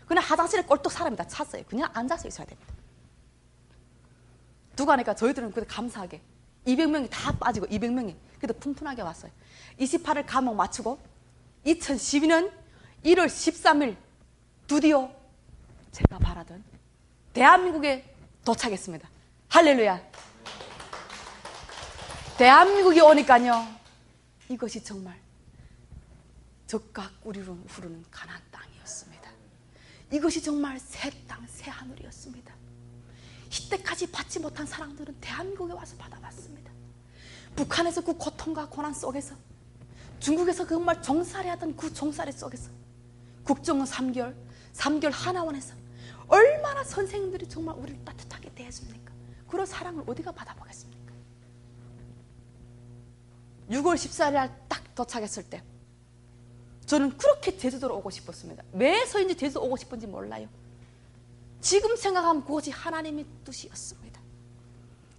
그냥 화장실에 꼴떡 사람이 다 찼어요. 그냥 앉아서 있어야 됩니다. 누가 하니까 저희들은 그래도 감사하게 200명이 다 빠지고 200명이 그래도 푼푼하게 왔어요. 28일 감옥 마치고 2012년 1월 13일 드디어 제가 바라던 대한민국에 도착했습니다. 할렐루야. 대한민국에 오니까요, 이것이 정말 젖과 꿀이 흐르는 가나안 땅이었습니다. 이것이 정말 새 땅, 새 하늘이었습니다. 이때까지 받지 못한 사랑들은 대한민국에 와서 받아봤습니다. 북한에서 그 고통과 고난 속에서, 중국에서 정말 종살이 하던 그 종살이 속에서, 국정원 3개월 하나원에서 얼마나 선생님들이 정말 우리를 따뜻하게 대해줍니까? 그런 사랑을 어디가 받아보겠습니까? 6월 14일 딱 도착했을 때 저는 그렇게 제주도로 오고 싶었습니다. 왜서인지 제주도 오고 싶은지 몰라요. 지금 생각하면 그것이 하나님의 뜻이었습니다.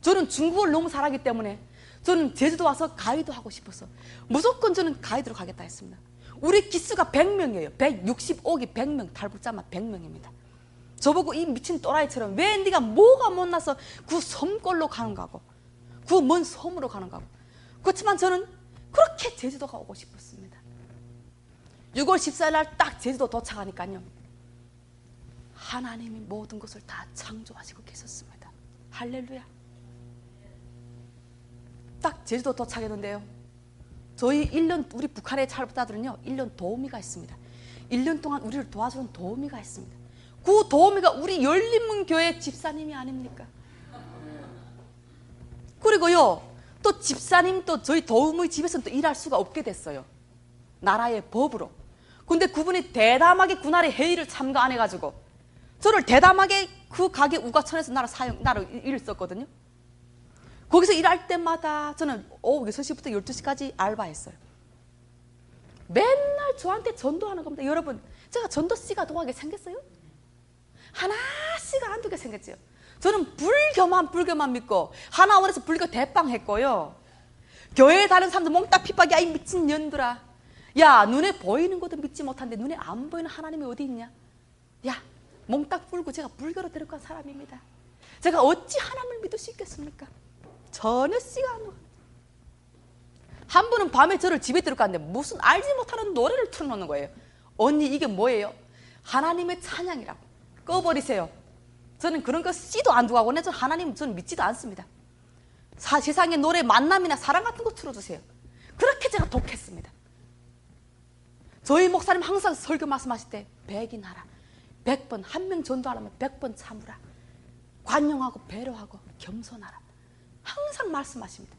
저는 중국을 너무 잘하기 때문에 저는 제주도 와서 가이드 하고 싶어서 무조건 저는 가이드로 가겠다 했습니다. 우리 기수가 100명이에요. 165기 100명, 탈북자만 100명입니다. 저보고 이 미친 또라이처럼 왜 네가 뭐가 못나서 그 섬골로 가는가 하고 그 먼 섬으로 가는가 하고. 그렇지만 저는 그렇게 제주도가 오고 싶었습니다. 6월 14일 날 딱 제주도 도착하니까요, 하나님이 모든 것을 다 창조하시고 계셨습니다. 할렐루야. 딱 제주도 도착했는데요, 저희 1년 우리 북한의 찰부자들은요 1년 도우미가 있습니다. 1년 동안 우리를 도와주는 도우미가 있습니다. 그 도우미가 우리 열린문교회 집사님이 아닙니까? 그리고요 또 집사님 또 저희 도우미 집에서는 또 일할 수가 없게 됐어요, 나라의 법으로. 근데 그분이 대담하게 그날의 회의를 참가 안 해가지고 저를 대담하게 그 가게 우가천에서 나를 일을 썼거든요. 거기서 일할 때마다 저는 오후 6시부터 12시까지 알바했어요. 맨날 저한테 전도하는 겁니다. 여러분, 제가 전도씨가 동하게 생겼어요? 하나씩 한두 개 생겼지요. 저는 불교만 믿고 하나원에서 불교 대빵 했고요, 교회에 다니는 사람들 몽딱 핍박이, 아이 미친 년들아, 야 눈에 보이는 것도 믿지 못하는데 눈에 안 보이는 하나님이 어디 있냐, 야 몽딱 불고 제가 불교로 데려간 사람입니다. 제가 어찌 하나님을 믿을 수 있겠습니까? 전혀 씨가 안 녹아. 한 분은 밤에 저를 집에 데려갔는데 무슨 알지 못하는 노래를 틀어놓는 거예요. 언니 이게 뭐예요? 하나님의 찬양이라고. 꺼버리세요. 저는 그런 거 씨도 안 두고 하고, 저는 하나님 저는 믿지도 않습니다. 세상의 노래, 만남이나 사랑 같은 거 틀어주세요. 그렇게 제가 독했습니다. 저희 목사님 항상 설교 말씀하실 때 100인 하라, 100번, 한 명 전도하려면 100번 참으라, 관용하고 배려하고 겸손하라, 항상 말씀하십니다.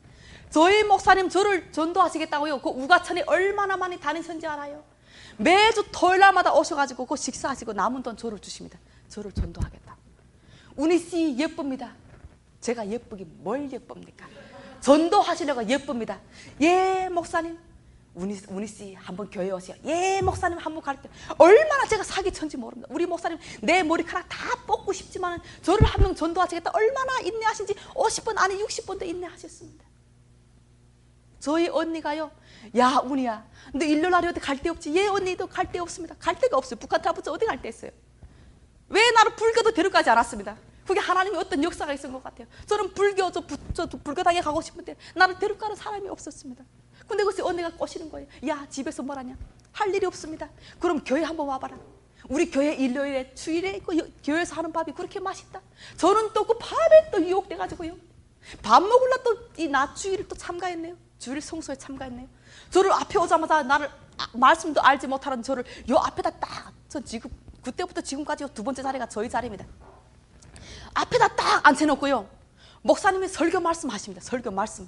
저희 목사님 저를 전도하시겠다고요, 그 우가천에 얼마나 많이 다니셨는지 알아요? 매주 토요일날마다 오셔가지고 그 식사하시고 남은 돈 저를 주십니다. 저를 전도하겠다. 우니씨 예쁩니다. 제가 예쁘긴 뭘 예쁩니까? 전도하시려고 예쁩니다. 예 목사님, 우니씨 한번 교회 오세요. 예 목사님 한번 가르쳐. 얼마나 제가 사기천지 모릅니다. 우리 목사님 내 머리카락 다 뽑고 싶지만 저를 한 명 전도하시겠다, 얼마나 인내하신지 50번 아니 60번도 인내하셨습니다. 저희 언니가요, 야 운이야 너 일요일날에 어디 갈 데 없지? 예 언니도 갈 데 없습니다. 갈 데가 없어요. 북한 타부터 어디 갈 데 있어요? 왜 나를 불교도 데려가지 않았습니다. 그게 하나님의 어떤 역사가 있은 것 같아요. 저는 불교 저 불교당에 가고 싶은데 나를 데려가는 사람이 없었습니다. 근데 그것이 언니가 꼬시는 거예요. 야 집에서 뭘 하냐? 할 일이 없습니다. 그럼 교회 한번 와봐라. 우리 교회 일요일에 주일에 그 교회에서 하는 밥이 그렇게 맛있다. 저는 또 그 밥에 또 유혹돼가지고요, 밥 먹으려 또 이 낮 주일을 또 참가했네요. 주일 성소에 참가했네요. 저를 앞에 오자마자 나를 말씀도 알지 못하는 저를 요 앞에다 딱, 전 지금 그때부터 지금까지 두 번째 자리가 저희 자리입니다. 앞에다 딱 앉혀놓고요, 목사님이 설교 말씀하십니다. 설교 말씀.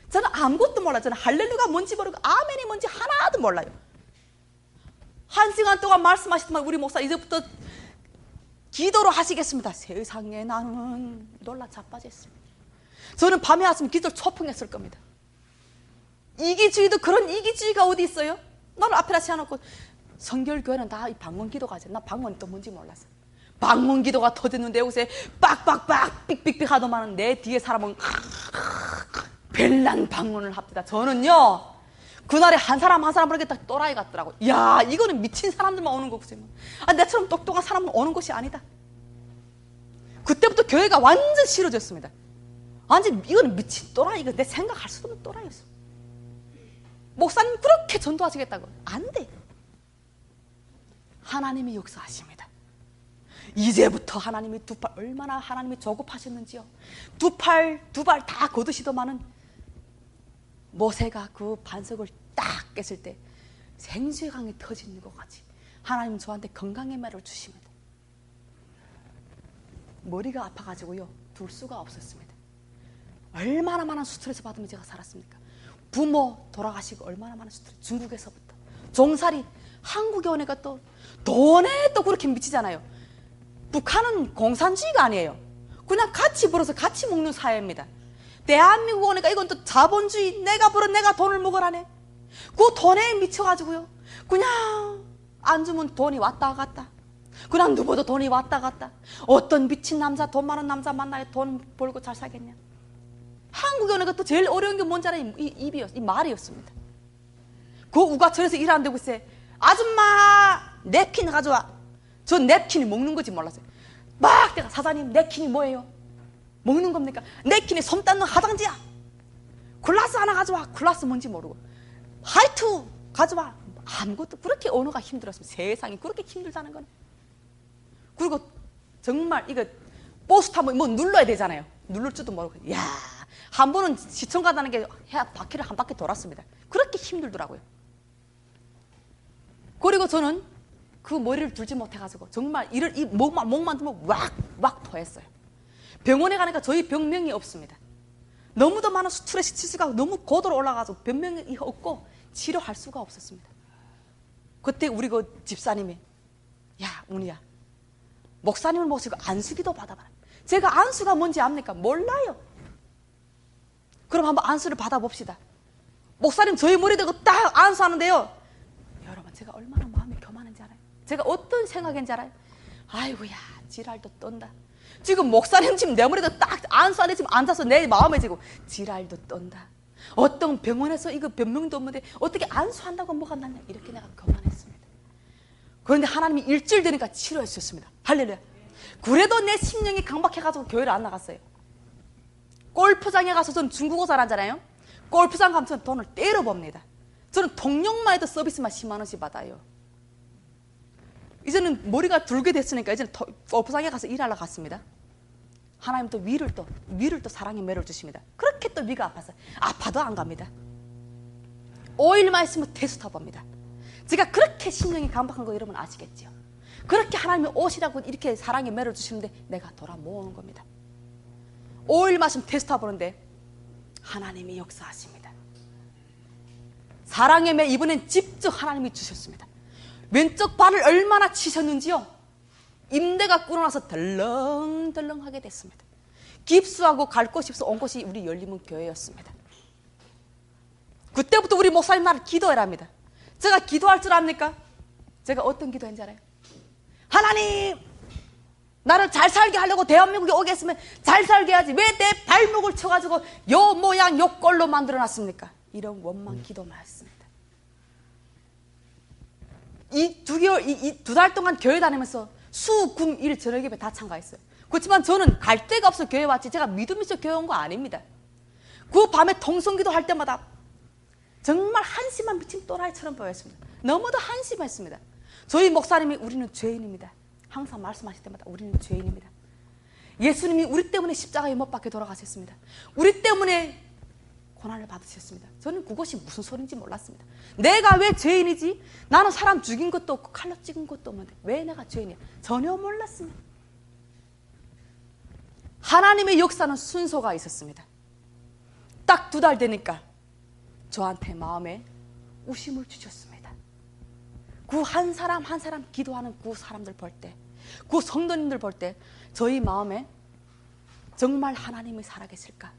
저는 아무것도 몰라요. 저는 할렐루야가 뭔지 모르고 아멘이 뭔지 하나도 몰라요. 1시간 동안 말씀하시더만 우리 목사 이제부터 기도로 하시겠습니다. 세상에 나는 놀라 자빠졌습니다. 저는 밤에 왔으면 기도를 초풍했을 겁니다. 이기주의도 그런 이기주의가 어디 있어요? 나를 앞에다 세워놓고 성결교회는 다 이 방문기도가 하지. 나 방문이 또 뭔지 몰랐어. 방문기도가 터졌는데 여기서 빡빡빡 삑삑삑 하더만은 내 뒤에 사람은 별난 방문을 합니다. 저는요 그날에 한 사람 모르겠다 또라이 같더라고. 야 이거는 미친 사람들만 오는 거구나. 아, 내처럼 똑똑한 사람은 오는 것이 아니다. 그때부터 교회가 완전 싫어졌습니다. 완전 이거는 미친 또라이, 이거 내 생각할 수도 없는 또라이였어. 목사님 그렇게 전도하시겠다고. 안 돼. 하나님이 역사하십니다. 이제부터 하나님이 얼마나 하나님이 조급하셨는지요. 두 발 다 거두시더만은 모세가 그 반석을 딱 깼을 때 생수의 강이 터지는 것 같이 하나님 저한테 건강의 말을 주십니다. 머리가 아파가지고요 둘 수가 없었습니다. 얼마나 많은 스트레스 받으면 제가 살았습니까? 부모 돌아가시고 얼마나 많은 스트레스. 중국에서부터 종살이, 한국에 오니까 또 돈에 또 그렇게 미치잖아요. 북한은 공산주의가 아니에요. 그냥 같이 벌어서 같이 먹는 사회입니다. 대한민국 오니까 이건 또 자본주의, 내가 벌어 내가 돈을 먹으라네. 그 돈에 미쳐가지고요 그냥 안 주면 돈이 왔다 갔다, 그냥 누구도 돈이 왔다 갔다. 어떤 미친 남자, 돈 많은 남자 만나야 돈 벌고 잘 살겠냐. 한국에 오니까 또 제일 어려운 게 뭔지 알아요? 이 말이었습니다. 그 우가천에서 일 안 되고 있어요. 아줌마 냅킨 가져와. 저 냅킨이 먹는 거지 몰랐어요. 막 내가 사장님 냅킨이 뭐예요? 먹는 겁니까? 냅킨이 손 닦는 화장지야. 글라스 하나 가져와. 글라스 뭔지 모르고. 화이트 가져와. 아무것도 그렇게 언어가 힘들었으면 세상이 그렇게 힘들다는 거네. 그리고 정말 이거 버스 타면 뭐 눌러야 되잖아요. 누를 줄도 모르고. 야, 한 번은 시청 가다는 게 바퀴를 한 바퀴 돌았습니다. 그렇게 힘들더라고요. 그리고 저는 그 머리를 들지 못해가지고 정말 이 목만 들면 왁 토했어요. 병원에 가니까 저희 병명이 없습니다. 너무도 많은 스트레스 치수가 너무 고도로 올라가서 병명이 없고 치료할 수가 없었습니다. 그때 우리 그 집사님이 야 운이야 목사님을 모시고 안수기도 받아봐라. 제가 안수가 뭔지 압니까? 몰라요. 그럼 한번 안수를 받아봅시다. 목사님 저희 머리 대고 딱 안수하는데요. 여러분 제가 얼마나 마음이 교만한지 알아요? 제가 어떤 생각인지 알아요? 아이고야 지랄도 떤다. 지금 목사님 지금 내 머리도 딱 안수하는데 지금 앉아서 내 마음에 지금 지랄도 떤다. 어떤 병원에서 이거 변명도 없는데 어떻게 안수한다고 뭐가 낫냐. 이렇게 내가 교만했습니다. 그런데 하나님이 일주일 되니까 치료해 주셨습니다. 할렐루야. 그래도 내 심령이 강박해가지고 교회를 안 나갔어요. 골프장에 가서 저는 중국어 잘하잖아요. 골프장 가면 저는 돈을 때려봅니다. 저는 통역만 해도 서비스만 10만 원씩 받아요. 이제는 머리가 들게 됐으니까 이제는 골프장에 가서 일하러 갔습니다. 하나님 또 위를 또 사랑의 매를 주십니다. 그렇게 또 위가 아팠어요. 아파도 안 갑니다. 5일만 있으면 테스트 봅니다. 제가 그렇게 심령이 강박한 거 여러분 아시겠죠? 그렇게 하나님이 오시라고 이렇게 사랑의 매를 주시는데 내가 돌아 모으는 겁니다. 5일만 있으면 테스트 보는데 하나님이 역사하십니다. 사랑의 매 이번엔 직접 하나님이 주셨습니다. 왼쪽 발을 얼마나 치셨는지요. 임대가 끊어나서 덜렁덜렁하게 됐습니다. 깁스하고 갈 곳이 없어 온 곳이 우리 열림은 교회였습니다. 그때부터 우리 목사님 나를 기도해라 합니다. 제가 기도할 줄 압니까? 제가 어떤 기도했는지 알아요? 하나님 나를 잘 살게 하려고 대한민국에 오게 했으면 잘 살게 해야지 왜 내 발목을 쳐가지고 요 모양 요 꼴로 만들어놨습니까? 이런 원망 기도만 했습니다. 이 2달 동안 교회 다니면서 수금일 저녁 예배 다 참가했어요. 그렇지만 저는 갈 데가 없어 교회 왔지 제가 믿음 있어 교회 온 거 아닙니다. 그 밤에 통성기도 할 때마다 정말 한심한 미친 또라이처럼 보였습니다. 너무도 한심했습니다. 저희 목사님이 우리는 죄인입니다. 항상 말씀하실 때마다 우리는 죄인입니다. 예수님이 우리 때문에 십자가에 못 박혀 돌아가셨습니다. 우리 때문에 고난을 받으셨습니다. 저는 그것이 무슨 소리인지 몰랐습니다. 내가 왜 죄인이지? 나는 사람 죽인 것도 없고 칼로 찍은 것도 없는데 왜 내가 죄인이야? 전혀 몰랐습니다. 하나님의 역사는 순서가 있었습니다. 딱 2달 되니까 저한테 마음에 우심을 주셨습니다. 그 한 사람 한 사람 기도하는 그 사람들 볼 때, 그 성도님들 볼 때 저희 마음에 정말 하나님이 살아계실까?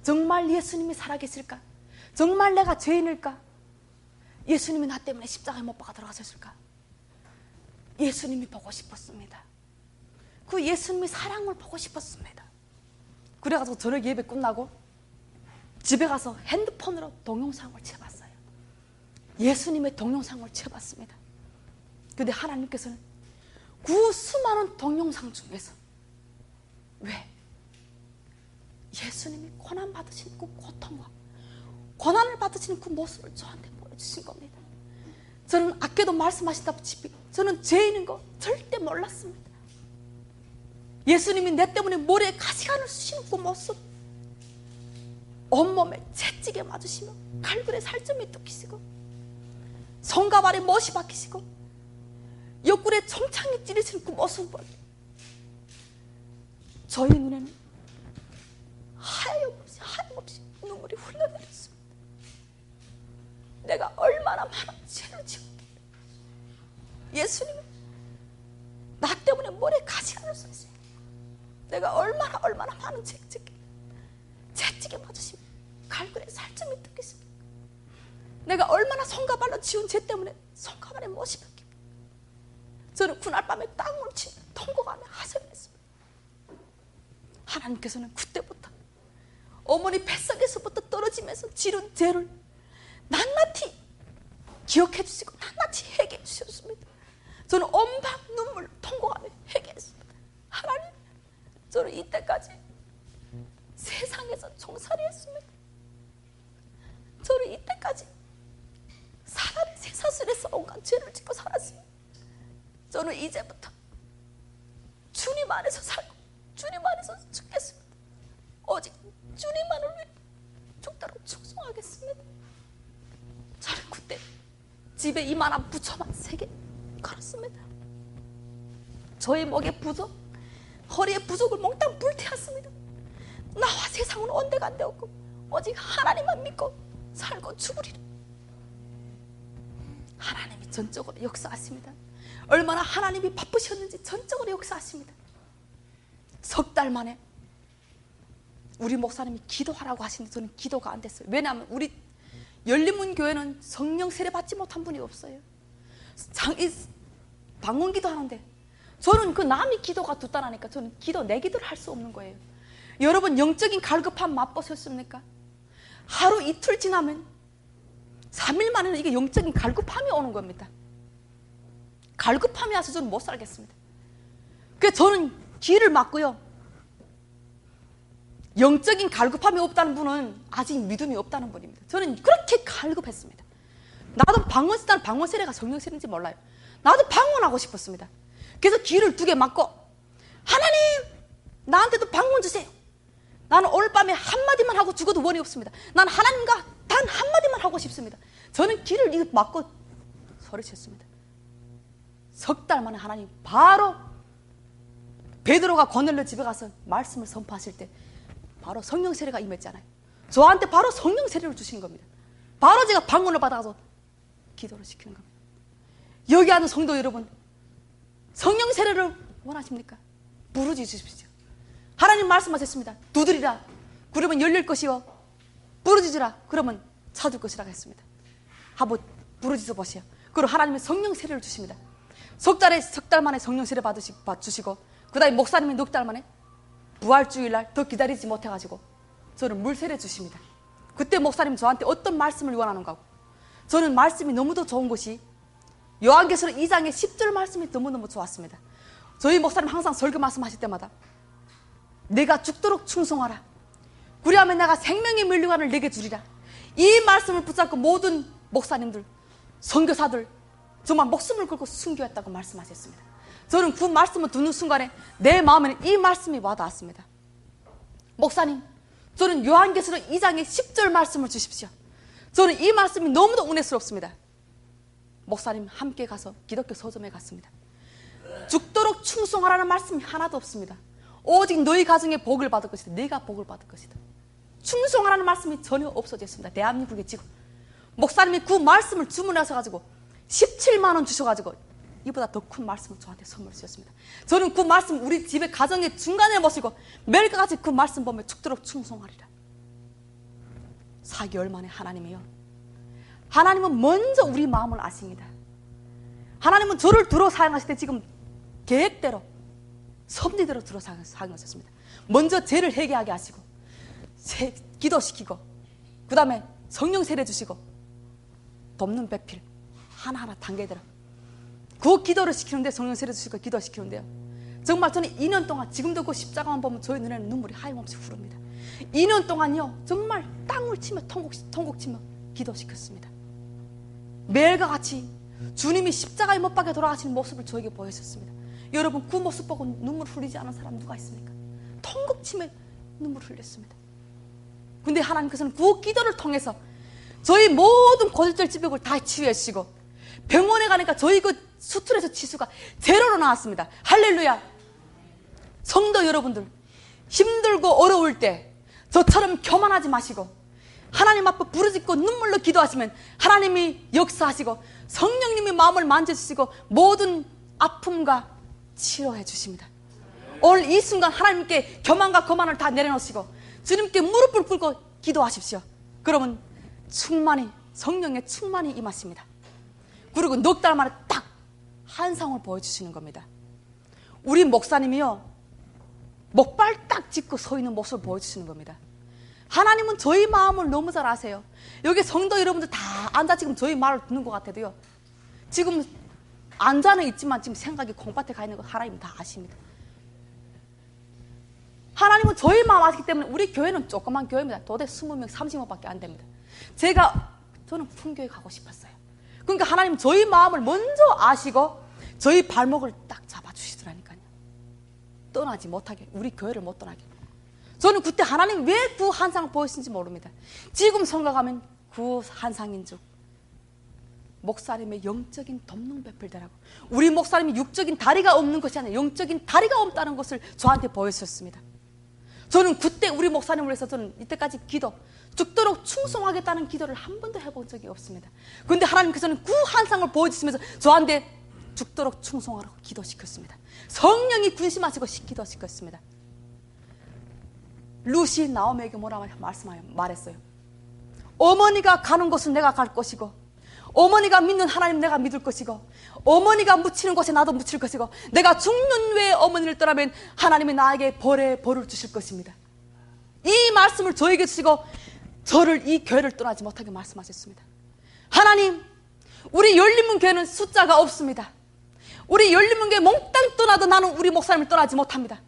정말 예수님이 살아계실까? 정말 내가 죄인일까? 예수님이 나 때문에 십자가에 못 박아 들어가셨을까? 예수님이 보고 싶었습니다. 그 예수님의 사랑을 보고 싶었습니다. 그래가지고 저녁 예배 끝나고 집에 가서 핸드폰으로 동영상을 쳐봤어요. 예수님의 동영상을 쳐봤습니다. 그런데 하나님께서는 그 수많은 동영상 중에서 왜? 예수님이 고난받으신 그 고통과 고난을 받으시는 그 모습을 저한테 보여주신 겁니다. 저는 아까도 말씀하시다시피 저는 죄인인 거 절대 몰랐습니다. 예수님이 내 때문에 머리에 가시관을 쓰시는 그 모습, 온몸에 채찍에 맞으시며 갈굴에 살점이 뜯기시고 손가발에 못이 박히시고 옆구리에 총창이 찌르시는 그 모습을 저희 눈에는 하염없이 눈물이 흘러내렸습니다. 내가 얼마나 많은 죄를 지었길래 예수님은 나 때문에 머리에 가시관을 쓰시고 내가 얼마나 많은 죄를 지었길래 채찍에 맞으시며 갈굴에 살점이 뜯기십니까? 내가 얼마나 손가발로 지운 죄 때문에 손가발에 못이 박힙니까? 저는 그날 밤에 땅을 치며 통곡하며 하소연했습니다. 하나님께서는 그때부터 어머니 뱃속에서부터 떨어지면서 지른 죄를 낱낱이 기억해 주시고 낱낱이 회개해 주셨습니다. 저는 온방 눈물 통곡하며 회개했습니다. 저는 이때까지 세상에서 종살이했습니다. 저는 이때까지 사단의 쇠사슬에서 온갖 죄를 짓고 살았어요. 저는 이제부터 주님 안에서 살고 주님 안에서 죽겠습니다. 오직 주님만을 위해 죽도록 충성하겠습니다. 저는 그때 집에 이만한 부초만 3개 걸었습니다. 저의 목에 부족, 허리에 부족을 몽땅 불태웠습니다. 나와 세상은 온데간데 없고 오직 하나님만 믿고 살고 죽으리라. 하나님이 전적으로 역사하십니다. 얼마나 하나님이 바쁘셨는지 전적으로 역사하십니다. 3달 만에 우리 목사님이 기도하라고 하시는데 저는 기도가 안 됐어요. 왜냐하면 우리 열린문교회는 성령 세례 받지 못한 분이 없어요. 방언기도 하는데 저는 그 남이 기도가 두따라니까 저는 내 기도를 할 수 없는 거예요. 여러분 영적인 갈급함 맛보셨습니까? 하루 이틀 지나면 3일 만에는 이게 영적인 갈급함이 오는 겁니다. 갈급함이 와서 저는 못 살겠습니다. 그래서 저는 귀를 막고요. 영적인 갈급함이 없다는 분은 아직 믿음이 없다는 분입니다. 저는 그렇게 갈급했습니다. 나도 방언 세례가 성령 세례인지 몰라요. 나도 방언하고 싶었습니다. 그래서 귀를 2개 막고 하나님 나한테도 방언 주세요. 나는 오늘 밤에 한마디만 하고 죽어도 원이 없습니다. 나는 하나님과 단 한마디만 하고 싶습니다. 저는 귀를 막고 소리쳤습니다. 3달 만에 하나님 바로 베드로가 고넬료 집에 가서 말씀을 선포하실 때 바로 성령 세례가 임했잖아요. 저한테 바로 성령 세례를 주신 겁니다. 바로 제가 방언을 받아서 기도를 시키는 겁니다. 여기 하는 성도 여러분, 성령 세례를 원하십니까? 부르짖으십시오. 하나님 말씀하셨습니다. 두드리라 그러면 열릴 것이요, 부르짖으라 그러면 찾을 것이라고 했습니다. 한번 부르짖어 보세요. 그리고 하나님은 성령 세례를 주십니다. 3달 만에 성령 세례 주시고 그 다음에 목사님이 6달 만에 부활주일날 더 기다리지 못해가지고 저는 물 세례 주십니다. 그때 목사님 저한테 어떤 말씀을 원하는가 하고, 저는 말씀이 너무도 좋은 것이 요한계시록 2장의 10절 말씀이 너무너무 좋았습니다. 저희 목사님 항상 설교 말씀하실 때마다 내가 죽도록 충성하라, 그리하면 내가 생명의 면류관을 내게 주리라. 이 말씀을 붙잡고 모든 목사님들, 선교사들 정말 목숨을 걸고 순교했다고 말씀하셨습니다. 저는 그 말씀을 듣는 순간에 내 마음에는 이 말씀이 와닿았습니다. 목사님, 저는 요한계시록 2장의 10절 말씀을 주십시오. 저는 이 말씀이 너무도 은혜스럽습니다. 목사님 함께 가서 기독교 서점에 갔습니다. 죽도록 충성하라는 말씀이 하나도 없습니다. 오직 너희 가정에 복을 받을 것이다. 내가 복을 받을 것이다. 충성하라는 말씀이 전혀 없어졌습니다. 대한민국의 지금 목사님이 그 말씀을 주문하셔가지고 17만 원 주셔가지고 이보다 더 큰 말씀을 저한테 선물 주셨습니다. 저는 그 말씀 우리 집에 가정의 중간에 모시고 매일같이 그 말씀 보며 죽도록 충성하리라. 4개월 만에 하나님은 먼저 우리 마음을 아십니다. 하나님은 저를 들어 사용하실 때 지금 계획대로 섭리대로 들어 사용하셨습니다. 먼저 죄를 회개하게 하시고 기도시키고 그 다음에 성령 세례 주시고 돕는 배필 하나하나 단계대로 그 기도를 시키는데, 성령 세례 주시고 기도시키는데요, 정말 저는 2년 동안 지금도 그 십자가만 보면 저희 눈에는 눈물이 하염없이 흐릅니다. 2년 동안요 정말 땅을 치며 통곡 치며 기도시켰습니다. 매일과 같이 주님이 십자가에 못 박혀 돌아가시는 모습을 저에게 보여주셨습니다. 여러분 그 모습 보고 눈물 흘리지 않은 사람 누가 있습니까? 통곡 치며 눈물 흘렸습니다. 근데 하나님께서는 그 기도를 통해서 저희 모든 고질적 질병을 다 치유해 주시고 병원에 가니까 저희 그 수술에서 치수가 제로로 나왔습니다. 할렐루야. 성도 여러분들, 힘들고 어려울 때 저처럼 교만하지 마시고 하나님 앞에 부르짖고 눈물로 기도하시면 하나님이 역사하시고 성령님이 마음을 만져주시고 모든 아픔과 치료해 주십니다. 오늘 이 순간 하나님께 교만과 거만을 다 내려놓으시고 주님께 무릎을 꿇고 기도하십시오. 그러면 성령의 충만이 임하십니다. 그리고 6달 만에 딱 한상을 보여주시는 겁니다. 우리 목사님이요 목발 딱 짚고 서 있는 모습을 보여주시는 겁니다. 하나님은 저희 마음을 너무 잘 아세요. 여기 성도 여러분들 다 앉아 지금 저희 말을 듣는 것 같아도요, 지금 앉아는 있지만 지금 생각이 콩밭에 가 있는 거 하나님 다 아십니다. 하나님은 저희 마음 아시기 때문에 우리 교회는 조그만 교회입니다. 도대 20명, 30명밖에 안 됩니다. 저는 큰 교회 가고 싶었어요. 그러니까 하나님 저희 마음을 먼저 아시고 저희 발목을 딱 잡아주시더라니까요. 떠나지 못하게, 우리 교회를 못 떠나게. 저는 그때 하나님 왜 그 환상을 보이신지 모릅니다. 지금 생각하면 그 환상인 줄 목사님의 영적인 덤능 베풀더라고. 우리 목사님이 육적인 다리가 없는 것이 아니라 영적인 다리가 없다는 것을 저한테 보여주셨습니다. 저는 그때 우리 목사님을 위해서 저는 이때까지 죽도록 충성하겠다는 기도를 한 번도 해본 적이 없습니다. 그런데 하나님께서는 그 환상을 보여주시면서 저한테 죽도록 충성하라고 기도시켰습니다. 성령이 군심하시고 기도시켰습니다. 루시 나오미에게 뭐라고 말했어요. 어머니가 가는 곳은 내가 갈 것이고, 어머니가 믿는 하나님 내가 믿을 것이고, 어머니가 묻히는 곳에 나도 묻힐 것이고, 내가 죽는 외에 어머니를 떠나면 하나님이 나에게 벌을 주실 것입니다. 이 말씀을 저에게 주시고 저를 이 교회를 떠나지 못하게 말씀하셨습니다. 하나님, 우리 열린문 교회는 숫자가 없습니다. 우리 열린문 교회 몽땅 떠나도 나는 우리 목사님을 떠나지 못합니다.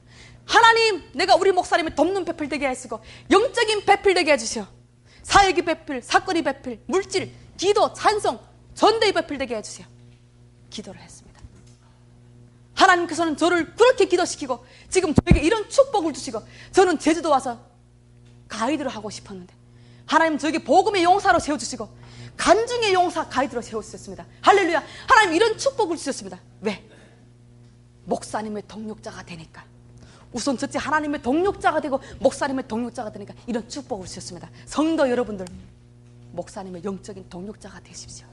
하나님, 내가 우리 목사님의 덮는 배필되게 하시고 영적인 배필되게 해주시오. 사역이 배필, 사건이 배필, 물질, 기도, 찬송, 전도의 배필되게 해주세요. 기도를 했습니다. 하나님께서는 저를 그렇게 기도시키고 지금 저에게 이런 축복을 주시고, 저는 제주도 와서 가이드를 하고 싶었는데 하나님 저에게 복음의 용사로 세워주시고 간증의 용사 가이드로 세워주셨습니다. 할렐루야. 하나님 이런 축복을 주셨습니다. 왜? 목사님의 동력자가 되니까. 우선 첫째 하나님의 동력자가 되고 목사님의 동력자가 되니까 이런 축복을 주셨습니다. 성도 여러분들, 목사님의 영적인 동력자가 되십시오.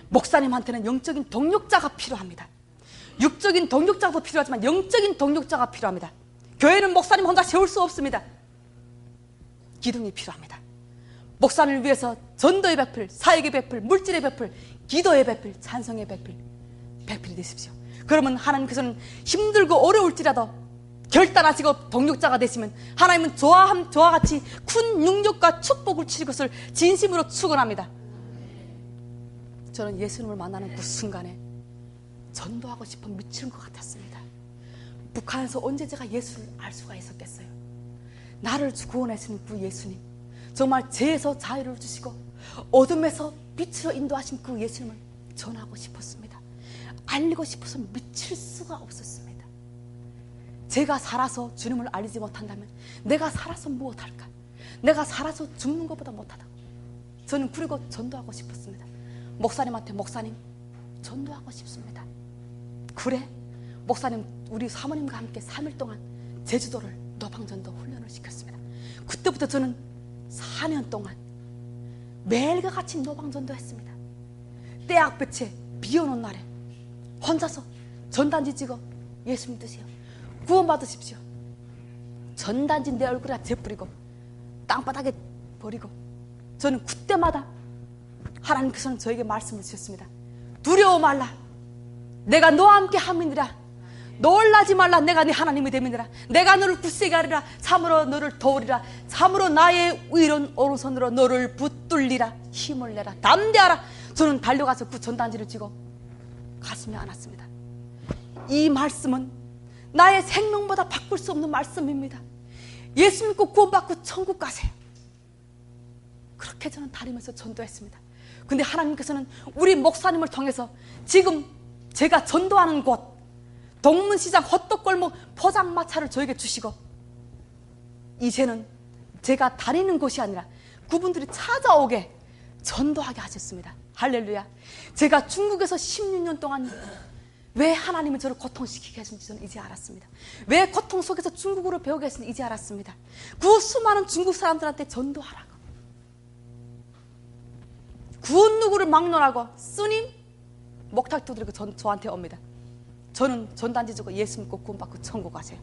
목사님한테는 영적인 동력자가 필요합니다. 육적인 동력자도 필요하지만 영적인 동력자가 필요합니다. 교회는 목사님 혼자 세울 수 없습니다. 기둥이 필요합니다. 목사님을 위해서 전도의 배필, 사역의 배필, 물질의 배필, 기도의 배필, 찬송의 배필이 되십시오. 그러면 하나님께서는 힘들고 어려울지라도 결단하시고 동력자가 되시면 하나님은 저와 같이 큰 능력과 축복을 주실 것을 진심으로 축원합니다. 저는 예수님을 만나는 그 순간에 전도하고 싶어 미치는 것 같았습니다. 북한에서 언제 제가 예수를 알 수가 있었겠어요. 나를 구원하시는 그 예수님, 정말 죄에서 자유를 주시고 어둠에서 빛으로 인도하신 그 예수님을 전하고 싶었습니다. 알리고 싶어서 미칠 수가 없었습니다. 제가 살아서 주님을 알리지 못한다면 내가 살아서 무엇할까? 내가 살아서 죽는 것보다 못하다고. 저는 그리고 전도하고 싶었습니다. 목사님한테, 목사님 전도하고 싶습니다. 그래? 목사님, 우리 사모님과 함께 3일 동안 제주도를 노방전도 훈련을 시켰습니다. 그때부터 저는 4년 동안 매일과 같이 노방전도 했습니다. 때학볕에 비 오는 날에 혼자서 전단지 찍어 예수 믿으세요, 구원받으십시오. 전단지 내 얼굴에 재뿌리고 땅바닥에 버리고, 저는 그때마다 하나님께서는 저에게 말씀을 주셨습니다. 두려워 말라, 내가 너와 함께 함이니라. 놀라지 말라, 내가 네 하나님이 됨이니라. 내가 너를 굳세게 하리라. 참으로 너를 도우리라. 참으로 나의 의로운 오른손으로 너를 붙들리라. 힘을 내라, 담대하라. 저는 달려가서 그 전단지를 찍어 가슴에 안았습니다. 이 말씀은 나의 생명보다 바꿀 수 없는 말씀입니다. 예수 믿고 구원받고 천국 가세요. 그렇게 저는 다니면서 전도했습니다. 근데 하나님께서는 우리 목사님을 통해서 지금 제가 전도하는 곳, 동문시장, 헛떡골목, 포장마차를 저에게 주시고, 이제는 제가 다니는 곳이 아니라 그분들이 찾아오게 전도하게 하셨습니다. 할렐루야. 제가 중국에서 16년 동안 왜 하나님은 저를 고통시키게 하신지 저는 이제 알았습니다. 왜 고통 속에서 중국어를 배우게 하신지 이제 알았습니다. 그 수많은 중국 사람들한테 전도하라고, 구원 누구를 막론하고 스님 목탁도 들고 저한테 옵니다. 저는 전단지 주고 예수 믿고 구원받고 천국 가세요.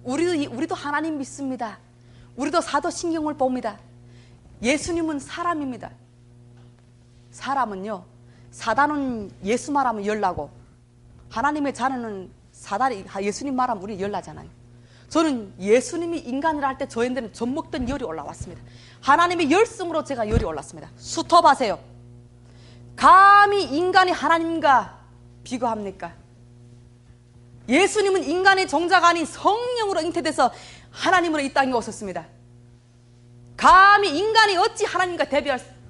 우리도 하나님 믿습니다. 우리도 사도신경을 봅니다. 예수님은 사람입니다. 사람은요, 사단은 예수 말하면 열나고 하나님의 자녀는 예수님 말하면 우리 열나잖아요. 저는 예수님이 인간이라 할 때 저희들은 젖 먹던 열이 올라왔습니다. 하나님의 열성으로 제가 열이 올랐습니다. 스톱하세요. 감히 인간이 하나님과 비교합니까? 예수님은 인간의 종자가 아닌 성령으로 잉태돼서 하나님으로 이 땅에 오셨습니다. 감히 인간이 어찌 하나님과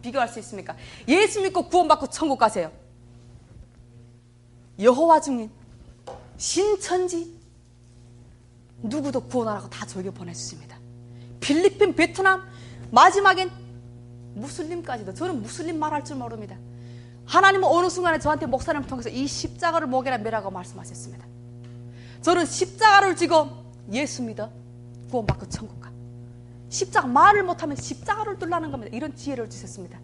비교할 수 있습니까? 예수 믿고 구원받고 천국 가세요. 여호와 중인 신천지 누구도 구원하라고 다 저에게 보내주십니다. 필리핀, 베트남, 마지막엔 무슬림까지도. 저는 무슬림 말할 줄 모릅니다. 하나님은 어느 순간에 저한테 목사님을 통해서 이 십자가를 목에라 매라고 말씀하셨습니다. 저는 십자가를 지고 예수 믿어 구원받고 천국 가. 십자가 말을 못하면 십자가를 들라는 겁니다. 이런 지혜를 주셨습니다.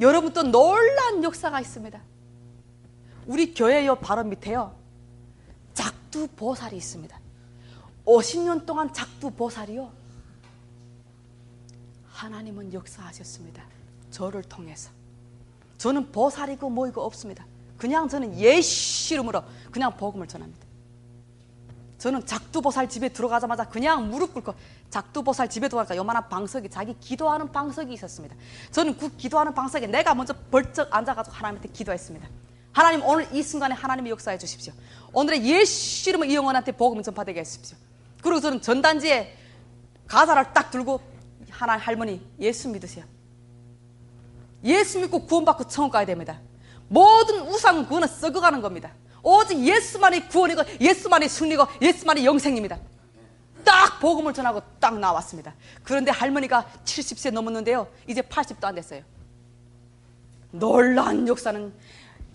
여러분, 또 놀라운 역사가 있습니다. 우리 교회요 바로 밑에요 작두보살이 있습니다. 50년 동안 작두보살이요 하나님은 역사하셨습니다. 저를 통해서. 저는 보살이고 뭐이고 없습니다. 그냥 저는 예수 이름으로 그냥 복음을 전합니다. 저는 작두보살 집에 들어가자마자 그냥 무릎 꿇고, 작두보살 집에 들어가니까 요만한 방석이, 자기 기도하는 방석이 있었습니다. 저는 그 기도하는 방석에 내가 먼저 벌쩍 앉아가지고 하나님한테 기도했습니다. 하나님, 오늘 이 순간에 하나님이 역사해 주십시오. 오늘의 예수 이름으로 이 영혼한테 복음을 전파되게 해주십시오. 그리고 저는 전단지에 가사를 딱 들고, 하나님, 할머니 예수 믿으세요. 예수 믿고 구원받고 천국 가야 됩니다. 모든 우상은 그거는 썩어가는 겁니다. 오직 예수만이 구원이고 예수만이 승리고 예수만이 영생입니다. 딱 복음을 전하고 딱 나왔습니다. 그런데 할머니가 70세 넘었는데요 이제 80도 안 됐어요. 놀라운 역사는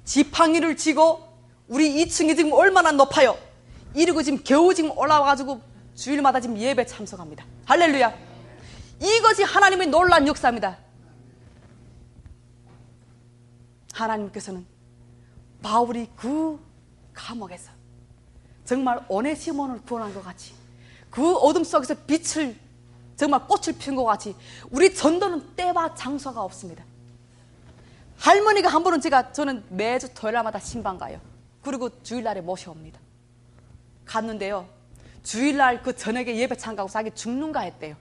지팡이를 쥐고, 우리 2층이 지금 얼마나 높아요. 이러고 지금 겨우 지금 올라와가지고 주일마다 지금 예배 참석합니다. 할렐루야. 이것이 하나님의 놀라운 역사입니다. 하나님께서는 바울이 그 감옥에서 정말 오네시몬을 구원한 것 같이, 그 어둠 속에서 빛을, 정말 꽃을 피운 것 같이, 우리 전도는 때와 장소가 없습니다. 할머니가 한 번은 저는 매주 토요일마다 신방 가요. 그리고 주일날에 모셔옵니다. 갔는데요 주일날 그 저녁에 예배 참가하고 자기 죽는가 했대요.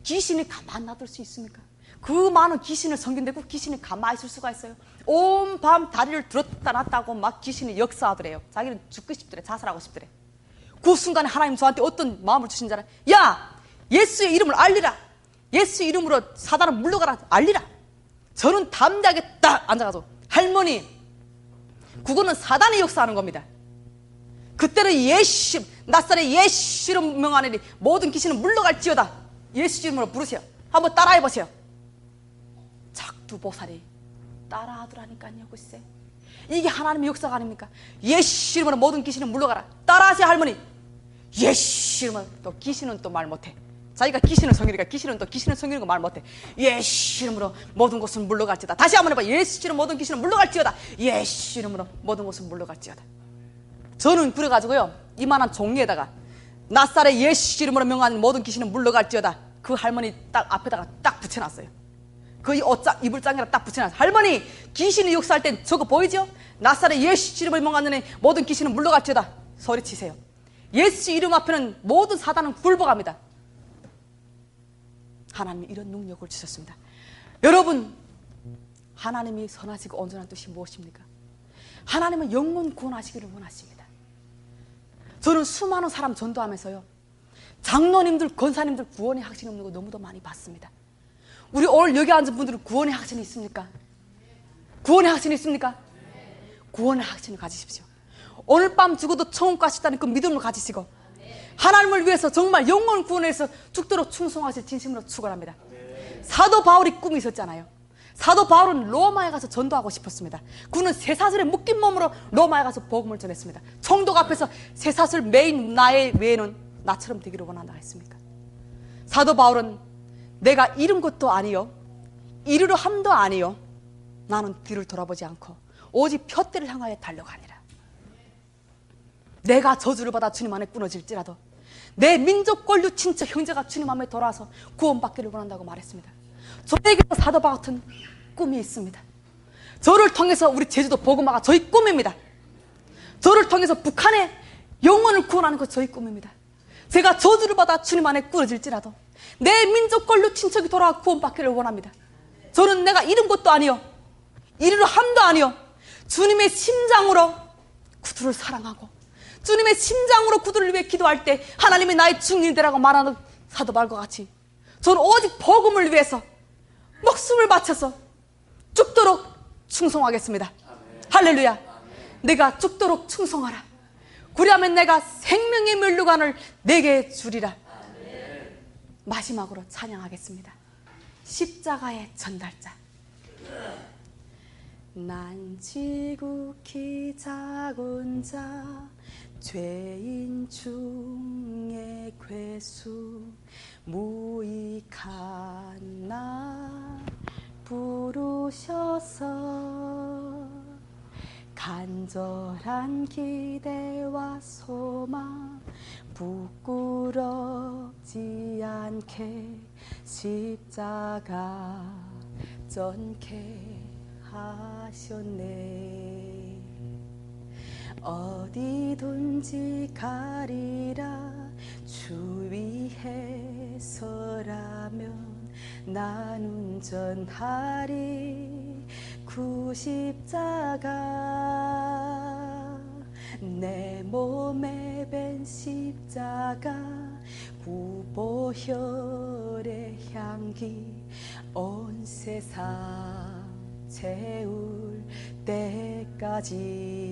귀신이 가만 놔둘 수 있습니까? 그 많은 귀신을 섬긴데 그 귀신이 가만히 있을 수가 있어요? 온 밤 다리를 들었다 놨다고 막 귀신이 역사하더래요. 자기는 죽고 싶더래. 자살하고 싶더래. 그 순간에 하나님 저한테 어떤 마음을 주신 줄 알아요? 야, 예수의 이름을 알리라. 예수 이름으로 사단을 물러가라. 알리라. 저는 담대하게 딱 앉아가지고, 할머니, 그거는 사단이 역사하는 겁니다. 그때는 예수, 낫사렛 예수 이름 명하니 모든 귀신은 물러갈지어다. 예수 이름으로 부르세요. 한번 따라해보세요. 작두보살이 따라하더라니까요. 글쎄, 이게 하나님의 역사가 아닙니까? 예수 이름으로 모든 귀신은 물러가라. 따라하세요. 할머니. 예수 이름으로. 또 귀신은 또 말 못해. 자기가 귀신을 섬기니까 귀신은 또 귀신을 섬기는 거 말 못해. 예수 이름으로 모든 곳은 물러갈지어다. 다시 한번 해봐. 예수 이름으로 모든 귀신은 물러갈지어다. 예수 이름으로 모든 곳은 물러갈지어다. 저는 그래가지고요 이만한 종이에다가 낫사렛 예수 이름으로 명한 모든 귀신은 물러갈지어다, 그 할머니 딱 앞에다가 딱 붙여놨어요. 그 이불장에다 딱 붙여놨어요. 할머니, 귀신이 역사할 땐 저거 보이죠? 낫사렛 예수 이름을 명하는 모든 귀신은 물러갈지어다. 소리치세요. 예수 이름 앞에는 모든 사단은 굴복합니다. 하나님이 이런 능력을 주셨습니다. 여러분, 하나님이 선하시고 온전한 뜻이 무엇입니까? 하나님은 영혼 구원하시기를 원하십니다. 저는 수많은 사람 전도하면서요 장로님들, 권사님들 구원의 확신 없는 거 너무도 많이 봤습니다. 우리 오늘 여기 앉은 분들은 구원의 확신이 있습니까? 구원의 확신이 있습니까? 구원의 확신을 가지십시오. 오늘 밤 죽어도 천국 가시다는 그 믿음을 가지시고, 하나님을 위해서 정말 영혼 구원해서 죽도록 충성하실 진심으로 축원합니다. 사도 바울이 꿈이 있었잖아요. 사도 바울은 로마에 가서 전도하고 싶었습니다. 그는 쇠사슬에 묶인 몸으로 로마에 가서 복음을 전했습니다. 총독 앞에서 쇠사슬 메인 나의 외에는 나처럼 되기를 원한다 했습니까? 사도 바울은 내가 이룬 것도 아니요 이르려 함도 아니요 나는 뒤를 돌아보지 않고 오직 푯대를 향하여 달려가니라. 내가 저주를 받아 주님 안에 끊어질지라도 내 민족 권류 친척 형제가 주님 안에 돌아와서 구원받기를 원한다고 말했습니다. 저에게도 사도 바울 같은 꿈이 있습니다. 저를 통해서 우리 제주도 복음화가 저희 꿈입니다. 저를 통해서 북한의 영혼을 구원하는 것 저희 꿈입니다. 제가 저주를 받아 주님 안에 끊어질지라도 내 민족 권류 친척이 돌아와 구원받기를 원합니다. 저는 내가 이룬 것도 아니요 이르려 함도 아니요 주님의 심장으로 그들을 사랑하고 주님의 심장으로 그들을 위해 기도할 때 하나님이 나의 증인되라고 말하는 사도 바울과 같이 저는 오직 복음을 위해서 목숨을 바쳐서 죽도록 충성하겠습니다. 할렐루야. 내가 죽도록 충성하라. 그리하면 내가 생명의 면류관을 내게 주리라. 마지막으로 찬양하겠습니다. 십자가의 전달자. 난 지극히 작은 자 죄인 중에 괴수 무익한 나 부르셔서 간절한 기대와 소망 부끄럽지 않게 십자가 전케 하셨네. 어디든지 가리라 주 위에 서라면 난 운전하리 그 십자가 내 몸에 밴 십자가 구보혈의 향기 온 세상 채울 때까지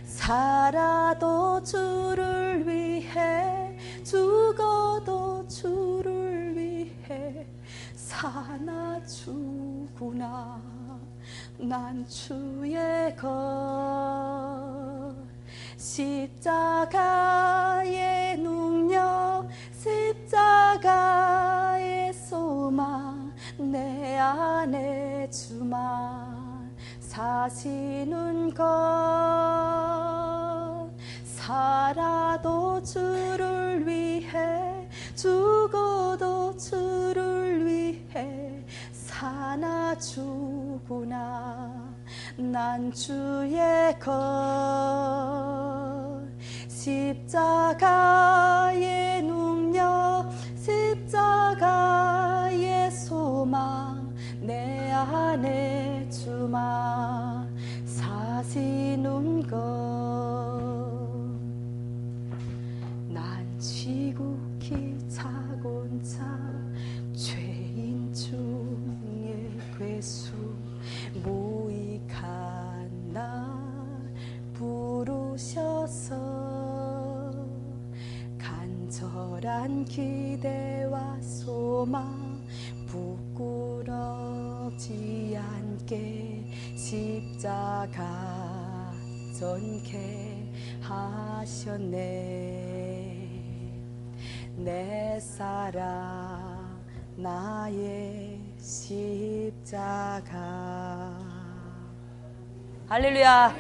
살아도 주를 위해 죽어도 주를 위해 사나 죽으나 난 주의 것 십자가의 능력 십자가의 소망 내 안에 주만 사시는 것 살아도 주를 위해 죽어도 주를 위해 사나 죽으나 난 주의 것 십자가의 능력 십자가의 소망 내 안에 주만 사시는 것 난 지극히 작은 자 죄인 중에 괴수 무익한 나 부르셔서 간절한 기대와 소망 부끄럽지 않게 십자가 전케 하셨네. 내 사랑 나의 십자가. 할렐루야.